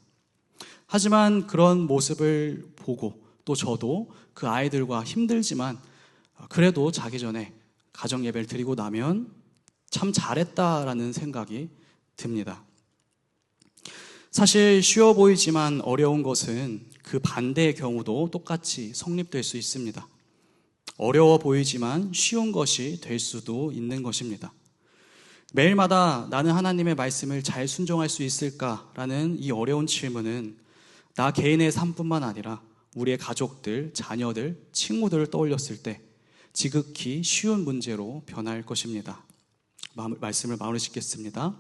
하지만 그런 모습을 보고 또 저도 그 아이들과 힘들지만 그래도 자기 전에 가정 예배를 드리고 나면 참 잘했다라는 생각이 듭니다. 사실 쉬워 보이지만 어려운 것은 그 반대의 경우도 똑같이 성립될 수 있습니다. 어려워 보이지만 쉬운 것이 될 수도 있는 것입니다. 매일마다 나는 하나님의 말씀을 잘 순종할 수 있을까라는 이 어려운 질문은 나 개인의 삶뿐만 아니라 우리의 가족들, 자녀들, 친구들을 떠올렸을 때 지극히 쉬운 문제로 변할 것입니다. 말씀을 마무리 짓겠습니다.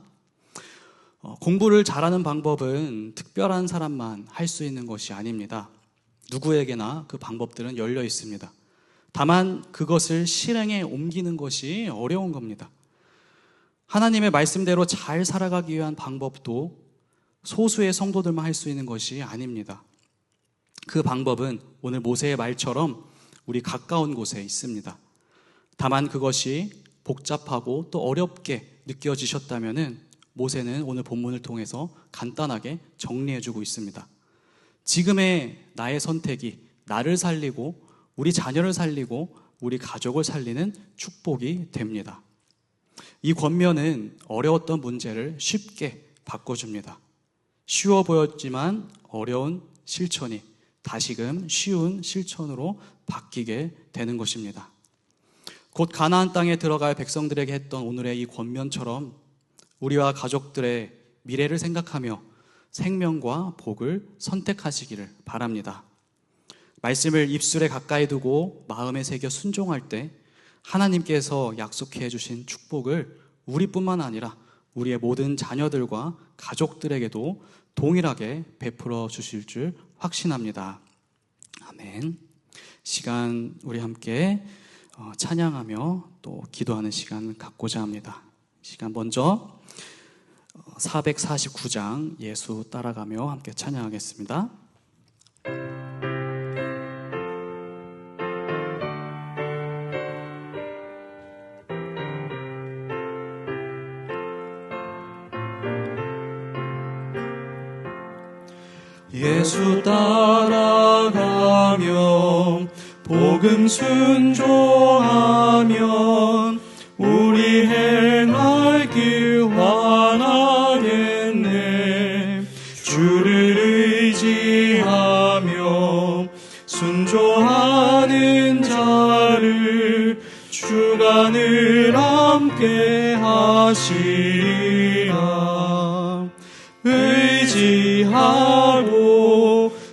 공부를 잘하는 방법은 특별한 사람만 할 수 있는 것이 아닙니다. 누구에게나 그 방법들은 열려 있습니다. 다만 그것을 실행에 옮기는 것이 어려운 겁니다. 하나님의 말씀대로 잘 살아가기 위한 방법도 소수의 성도들만 할 수 있는 것이 아닙니다. 그 방법은 오늘 모세의 말처럼 우리 가까운 곳에 있습니다. 다만 그것이 복잡하고 또 어렵게 느껴지셨다면은 모세는 오늘 본문을 통해서 간단하게 정리해주고 있습니다. 지금의 나의 선택이 나를 살리고 우리 자녀를 살리고 우리 가족을 살리는 축복이 됩니다. 이 권면은 어려웠던 문제를 쉽게 바꿔줍니다. 쉬워 보였지만 어려운 실천이 다시금 쉬운 실천으로 바뀌게 되는 것입니다. 곧 가나안 땅에 들어갈 백성들에게 했던 오늘의 이 권면처럼 우리와 가족들의 미래를 생각하며 생명과 복을 선택하시기를 바랍니다. 말씀을 입술에 가까이 두고 마음에 새겨 순종할 때 하나님께서 약속해 주신 축복을 우리뿐만 아니라 우리의 모든 자녀들과 가족들에게도 동일하게 베풀어 주실 줄 확신합니다. 아멘. 시간 우리 함께 찬양하며 또 기도하는 시간 갖고자 합니다. 시간 먼저 449장 예수 따라가며 함께 찬양하겠습니다. 예수 따라가며 복음 순종하면 우리 행할 길 환하겠네. 순종하는 자를 주가 늘 함께 하시리라. 의지하고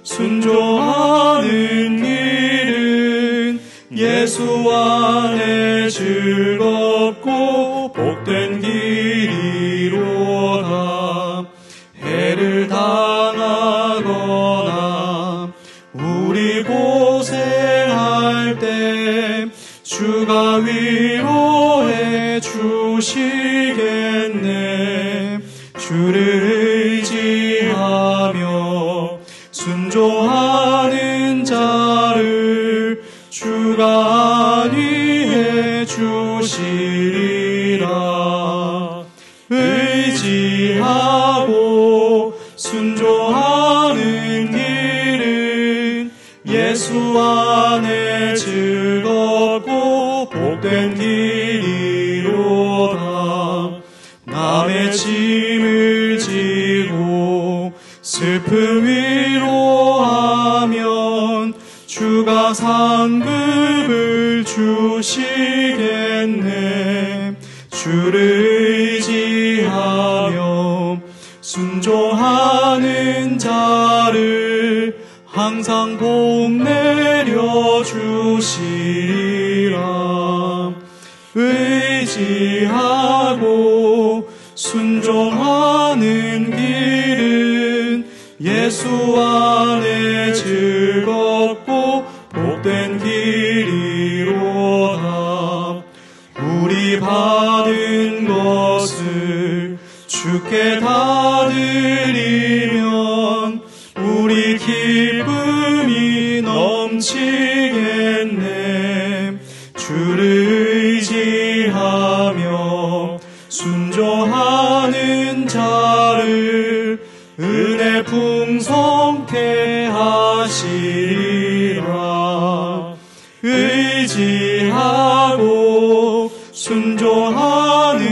순종하는 길은 예수 안에 즐겁고 복된 길이로다. 해를 당하거나 우리 고생할 때 주가 위로해 주시겠네. 주를 의지하며 순종하는 자를 주가 안위해 주시리라. 의지하고 순종하는 길은 예수 안에 즐겁고 복된 길이로다. 남의 짐을 지고 슬픔 위로하면 주가 상급을 주시겠네. 주를 의지하며 순종하는 자를 항상 복 내려 주시리라. 의지하고 순종하는 길은 예수 안에 즐겁고 복된 길이로다. 우리 받은 것을 주께 다 드리면 우리 기쁨이 넘치겠네. 주를 의지하며 순종하는 자를 은혜 풍성케 하시리라. 의지하고 순종하는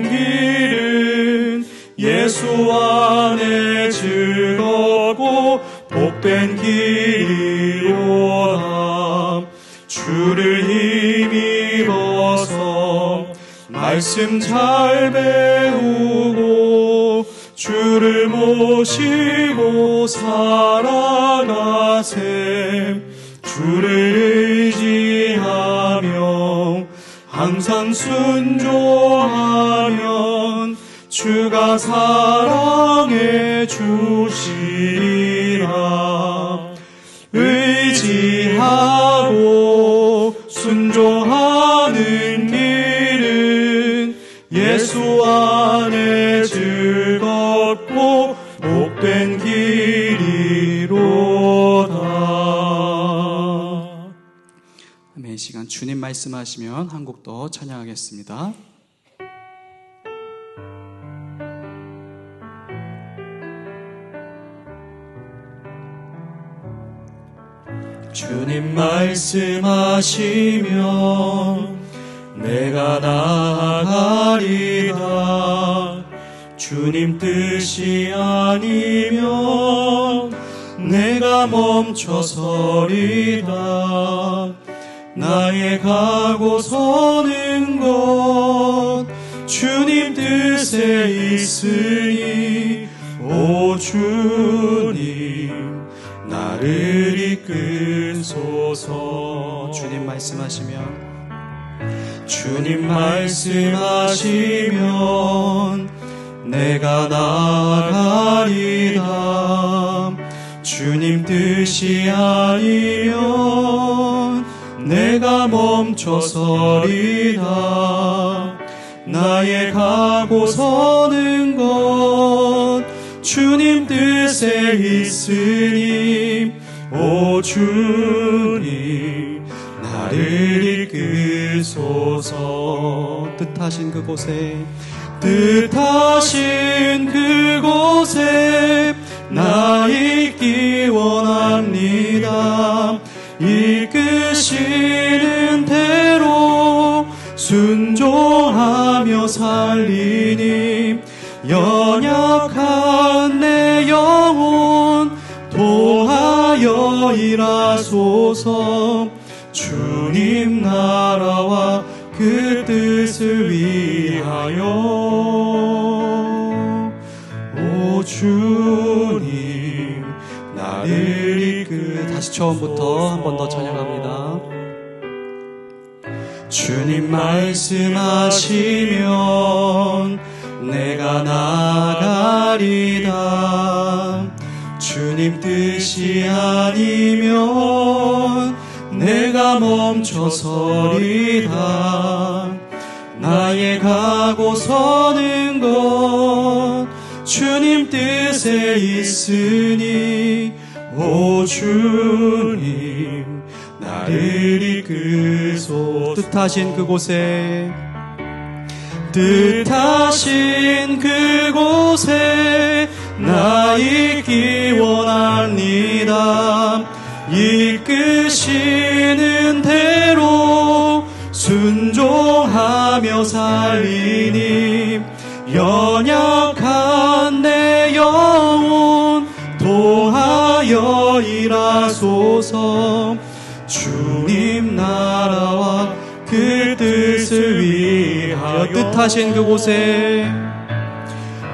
길은 예수 안에 즐겁고 복된 길이로다. 주를 힘입어서 말씀 잘 배우고 주를 모시고 살아가세. 주를 의지하며 항상 순종하면 주가 사랑해 주시리라. 의지하고 순종하는 길은 예수 안에 즐겁고 복된 길이로다. 이 시간 주님 말씀하시면 한 곡 더 찬양하겠습니다. 주님 말씀하시면 내가 나아가리다. 주님 뜻이 아니면 내가 멈춰서리다. 나의 가고 서는 것 주님 뜻에 있으니 오 주님 나를 이끌소서. 주님 말씀하시면 내가 나아가리다. 주님 뜻이 아니면 내가 멈춰서리다. 나의 가고 서는 것 주님 뜻에 있으니 오 주님 나를 이끌소서. 뜻하신 그곳에 나 있기 원합니다. 이끄시는 대로 순종하며 살리니 연약한 내 영혼 도하여 일하소서. 주님 나라와 그 뜻을 위하여. 오 주님 나를 이끌. 다시 처음부터 한 번 더 찬양합니다. 주님 말씀하시면 내가 나가리다. 주님 뜻이 아니면 내가 멈춰서리다. 나의 가고 서는 것 주님 뜻에 있으니. 오 주님 나를 이끌소. 뜻하신 그곳에 뜻하신 그곳에 나 있기 원합니다. 이끄시는 대로 순종하며 살리니. 연약한 내 영혼 도하여 일하소서. 주님 나라와 그 뜻을 위하여. 뜻하신 그곳에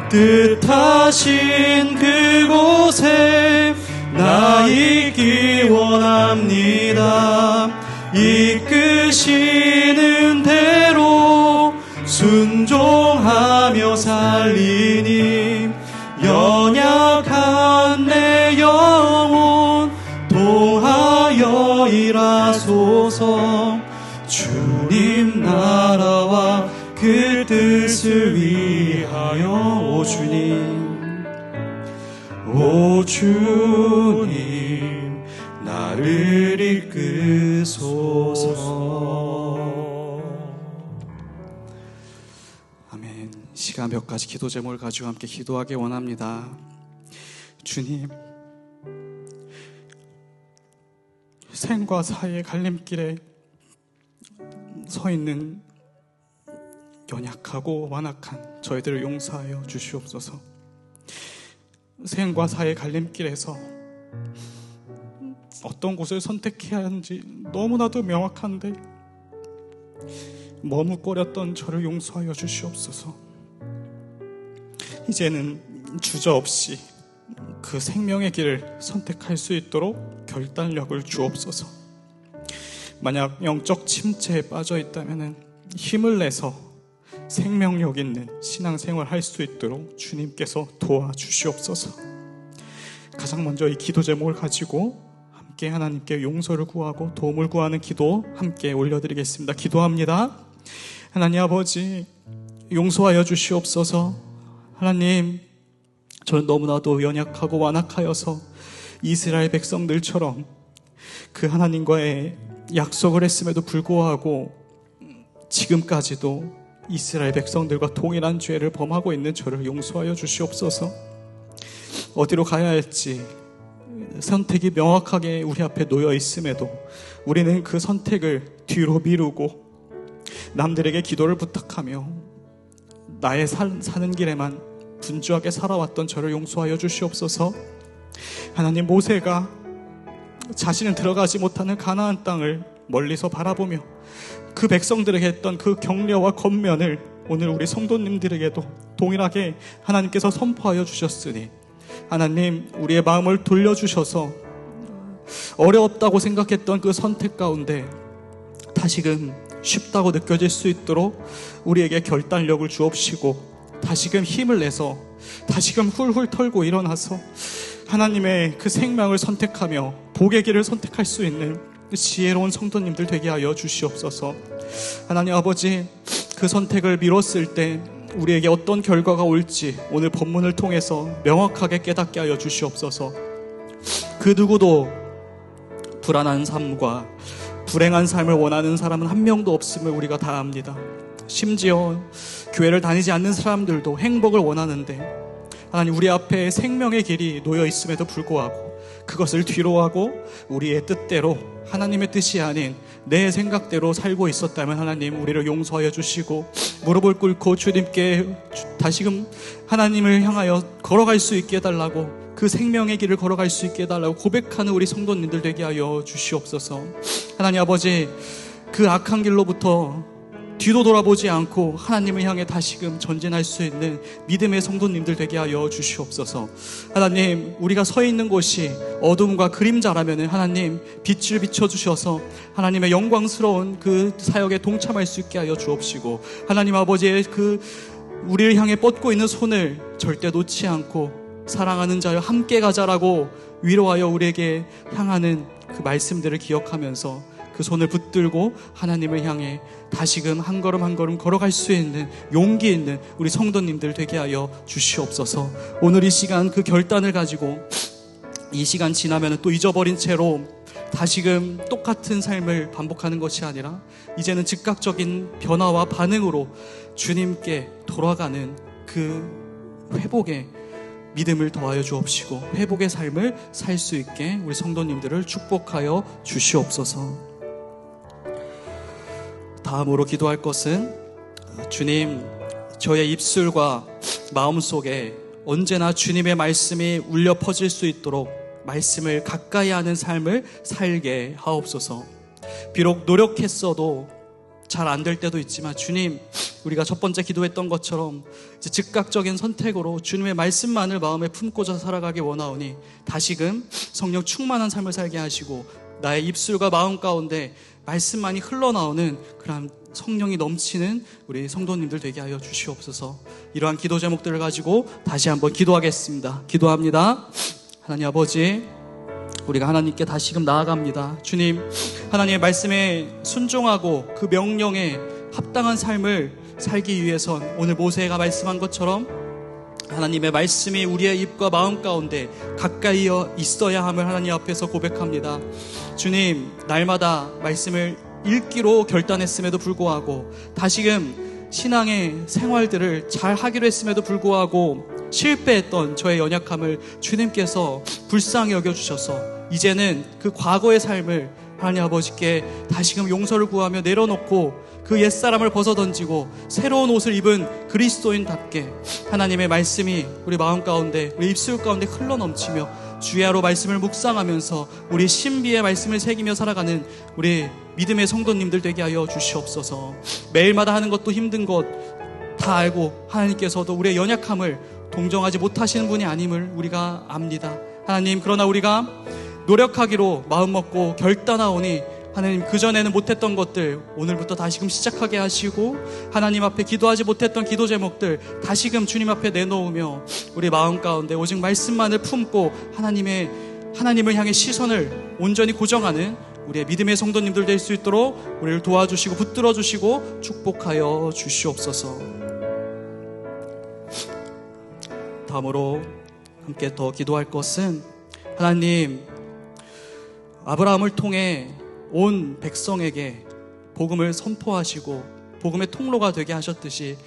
뜻하신 그곳에 나 있기 원합니다. 이끄시는 대로 순종하며 살리니. 연약한 내 영혼 도하여 일하소서. 주님 나라와 그 뜻을 위하여. 오 주님, 오 주님 나를 이끄소서. 아멘. 시간 몇 가지 기도 제목을 가지고 함께 기도하기 원합니다. 주님, 생과 사의 갈림길에 서 있는 연약하고 완악한 저희들을 용서하여 주시옵소서. 생과 사의 갈림길에서 어떤 곳을 선택해야 하는지 너무나도 명확한데 머뭇거렸던 저를 용서하여 주시옵소서. 이제는 주저없이 그 생명의 길을 선택할 수 있도록 결단력을 주옵소서. 만약 영적 침체에 빠져 있다면 힘을 내서 생명력 있는 신앙생활 할 수 있도록 주님께서 도와주시옵소서. 가장 먼저 이 기도 제목을 가지고 함께 하나님께 용서를 구하고 도움을 구하는 기도 함께 올려드리겠습니다. 기도합니다. 하나님 아버지, 용서하여 주시옵소서. 하나님, 저는 너무나도 연약하고 완악하여서 이스라엘 백성들처럼 그 하나님과의 약속을 했음에도 불구하고 지금까지도 이스라엘 백성들과 동일한 죄를 범하고 있는 저를 용서하여 주시옵소서. 어디로 가야 할지 선택이 명확하게 우리 앞에 놓여 있음에도 우리는 그 선택을 뒤로 미루고 남들에게 기도를 부탁하며 나의 사는 길에만 분주하게 살아왔던 저를 용서하여 주시옵소서. 하나님, 모세가 자신은 들어가지 못하는 가나안 땅을 멀리서 바라보며 그 백성들에게 했던 그 격려와 권면을 오늘 우리 성도님들에게도 동일하게 하나님께서 선포하여 주셨으니 하나님, 우리의 마음을 돌려주셔서 어렵다고 생각했던 그 선택 가운데 다시금 쉽다고 느껴질 수 있도록 우리에게 결단력을 주옵시고 다시금 힘을 내서 다시금 훌훌 털고 일어나서 하나님의 그 생명을 선택하며 복의 길을 선택할 수 있는 지혜로운 성도님들 되게 하여 주시옵소서. 하나님 아버지, 그 선택을 미뤘을 때 우리에게 어떤 결과가 올지 오늘 본문을 통해서 명확하게 깨닫게 하여 주시옵소서. 그 누구도 불안한 삶과 불행한 삶을 원하는 사람은 한 명도 없음을 우리가 다 압니다. 심지어 교회를 다니지 않는 사람들도 행복을 원하는데 하나님, 우리 앞에 생명의 길이 놓여 있음에도 불구하고 그것을 뒤로하고 우리의 뜻대로, 하나님의 뜻이 아닌 내 생각대로 살고 있었다면 하나님, 우리를 용서하여 주시고 무릎을 꿇고 주님께 다시금 하나님을 향하여 걸어갈 수 있게 해달라고 그 생명의 길을 걸어갈 수 있게 해달라고 고백하는 우리 성도님들 되게 하여 주시옵소서. 하나님 아버지, 그 악한 길로부터 뒤도 돌아보지 않고 하나님을 향해 다시금 전진할 수 있는 믿음의 성도님들 되게 하여 주시옵소서. 하나님, 우리가 서 있는 곳이 어둠과 그림자라면 하나님 빛을 비춰주셔서 하나님의 영광스러운 그 사역에 동참할 수 있게 하여 주옵시고, 하나님 아버지의 그 우리를 향해 뻗고 있는 손을 절대 놓지 않고 사랑하는 자여 함께 가자라고 위로하여 우리에게 향하는 그 말씀들을 기억하면서 그 손을 붙들고 하나님을 향해 다시금 한 걸음 한 걸음 걸어갈 수 있는 용기 있는 우리 성도님들 되게 하여 주시옵소서. 오늘 이 시간 그 결단을 가지고 이 시간 지나면 또 잊어버린 채로 다시금 똑같은 삶을 반복하는 것이 아니라 이제는 즉각적인 변화와 반응으로 주님께 돌아가는 그 회복의 믿음을 더하여 주옵시고 회복의 삶을 살 수 있게 우리 성도님들을 축복하여 주시옵소서. 다음으로 기도할 것은, 주님, 저의 입술과 마음속에 언제나 주님의 말씀이 울려 퍼질 수 있도록 말씀을 가까이 하는 삶을 살게 하옵소서. 비록 노력했어도 잘 안 될 때도 있지만 주님, 우리가 첫 번째 기도했던 것처럼 이제 즉각적인 선택으로 주님의 말씀만을 마음에 품고자 살아가기 원하오니 다시금 성령 충만한 삶을 살게 하시고 나의 입술과 마음 가운데 말씀만이 흘러나오는 그런 성령이 넘치는 우리 성도님들 되게 하여 주시옵소서. 이러한 기도 제목들을 가지고 다시 한번 기도하겠습니다. 기도합니다. 하나님 아버지, 우리가 하나님께 다시금 나아갑니다. 주님, 하나님의 말씀에 순종하고 그 명령에 합당한 삶을 살기 위해선 오늘 모세가 말씀한 것처럼 하나님의 말씀이 우리의 입과 마음 가운데 가까이 있어야 함을 하나님 앞에서 고백합니다. 주님, 날마다 말씀을 읽기로 결단했음에도 불구하고 다시금 신앙의 생활들을 잘 하기로 했음에도 불구하고 실패했던 저의 연약함을 주님께서 불쌍히 여겨주셔서 이제는 그 과거의 삶을 하나님 아버지께 다시금 용서를 구하며 내려놓고 그 옛사람을 벗어던지고 새로운 옷을 입은 그리스도인답게 하나님의 말씀이 우리 마음 가운데, 우리 입술 가운데 흘러넘치며 주야로 말씀을 묵상하면서 우리 신비의 말씀을 새기며 살아가는 우리 믿음의 성도님들 되게 하여 주시옵소서. 매일마다 하는 것도 힘든 것 다 알고 하나님께서도 우리의 연약함을 동정하지 못하시는 분이 아님을 우리가 압니다. 하나님, 그러나 우리가 노력하기로 마음먹고 결단하오니 하나님, 그전에는 못했던 것들 오늘부터 다시금 시작하게 하시고 하나님 앞에 기도하지 못했던 기도 제목들 다시금 주님 앞에 내놓으며 우리 마음 가운데 오직 말씀만을 품고 하나님을 향해 시선을 온전히 고정하는 우리의 믿음의 성도님들 될 수 있도록 우리를 도와주시고 붙들어 주시고 축복하여 주시옵소서. 다음으로 함께 더 기도할 것은, 하나님, 아브라함을 통해 온 백성에게 복음을 선포하시고 복음의 통로가 되게 하셨듯이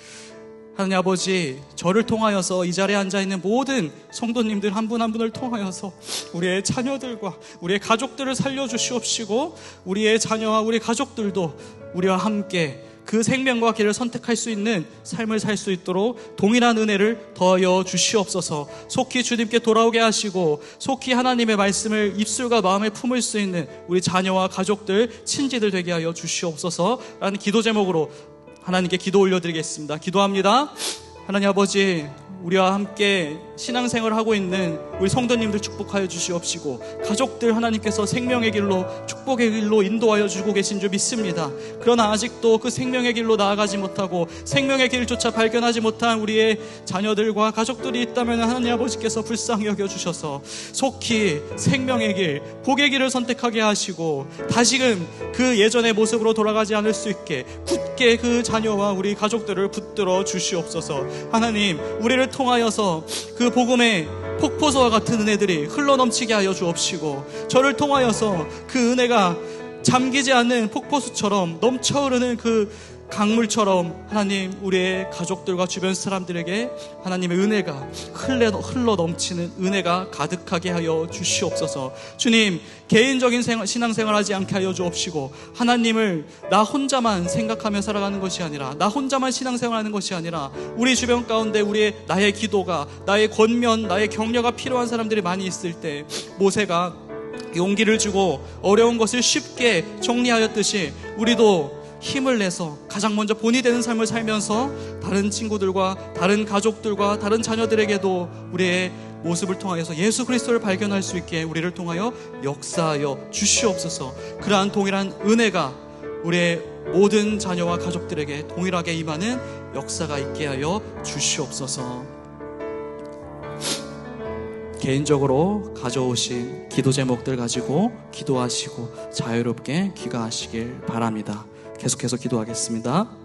하나님 아버지, 저를 통하여서 이 자리에 앉아있는 모든 성도님들 한 분 한 분을 통하여서 우리의 자녀들과 우리의 가족들을 살려주시옵시고 우리의 자녀와 우리 가족들도 우리와 함께 그 생명과 길을 선택할 수 있는 삶을 살 수 있도록 동일한 은혜를 더하여 주시옵소서. 속히 주님께 돌아오게 하시고 속히 하나님의 말씀을 입술과 마음에 품을 수 있는 우리 자녀와 가족들, 친지들 되게 하여 주시옵소서 라는 기도 제목으로 하나님께 기도 올려드리겠습니다. 기도합니다. 하나님 아버지, 우리와 함께 신앙생활을 하고 있는 우리 성도님들 축복하여 주시옵시고 가족들 하나님께서 생명의 길로, 축복의 길로 인도하여 주고 계신 줄 믿습니다. 그러나 아직도 그 생명의 길로 나아가지 못하고 생명의 길조차 발견하지 못한 우리의 자녀들과 가족들이 있다면 하나님 아버지께서 불쌍히 여겨주셔서 속히 생명의 길, 복의 길을 선택하게 하시고 다시금 그 예전의 모습으로 돌아가지 않을 수 있게 굳게 그 자녀와 우리 가족들을 붙들어 주시옵소서. 하나님, 우리를 통하여서 그 복음의 폭포수와 같은 은혜들이 흘러넘치게 하여 주옵시고 저를 통하여서 그 은혜가 잠기지 않는 폭포수처럼 넘쳐흐르는 그 강물처럼 하나님 우리의 가족들과 주변 사람들에게 하나님의 은혜가 흘러 넘치는 은혜가 가득하게 하여 주시옵소서. 주님, 개인적인 신앙생활 하지 않게 하여 주옵시고, 하나님을 나 혼자만 생각하며 살아가는 것이 아니라, 나 혼자만 신앙생활하는 것이 아니라 우리 주변 가운데 나의 기도가, 나의 권면, 나의 격려가 필요한 사람들이 많이 있을 때 모세가 용기를 주고 어려운 것을 쉽게 정리하였듯이 우리도 힘을 내서 가장 먼저 본이 되는 삶을 살면서 다른 친구들과 다른 가족들과 다른 자녀들에게도 우리의 모습을 통하여서 예수 그리스도를 발견할 수 있게 우리를 통하여 역사하여 주시옵소서. 그러한 동일한 은혜가 우리의 모든 자녀와 가족들에게 동일하게 임하는 역사가 있게 하여 주시옵소서. 개인적으로 가져오신 기도 제목들 가지고 기도하시고 자유롭게 귀가하시길 바랍니다. 계속해서 기도하겠습니다.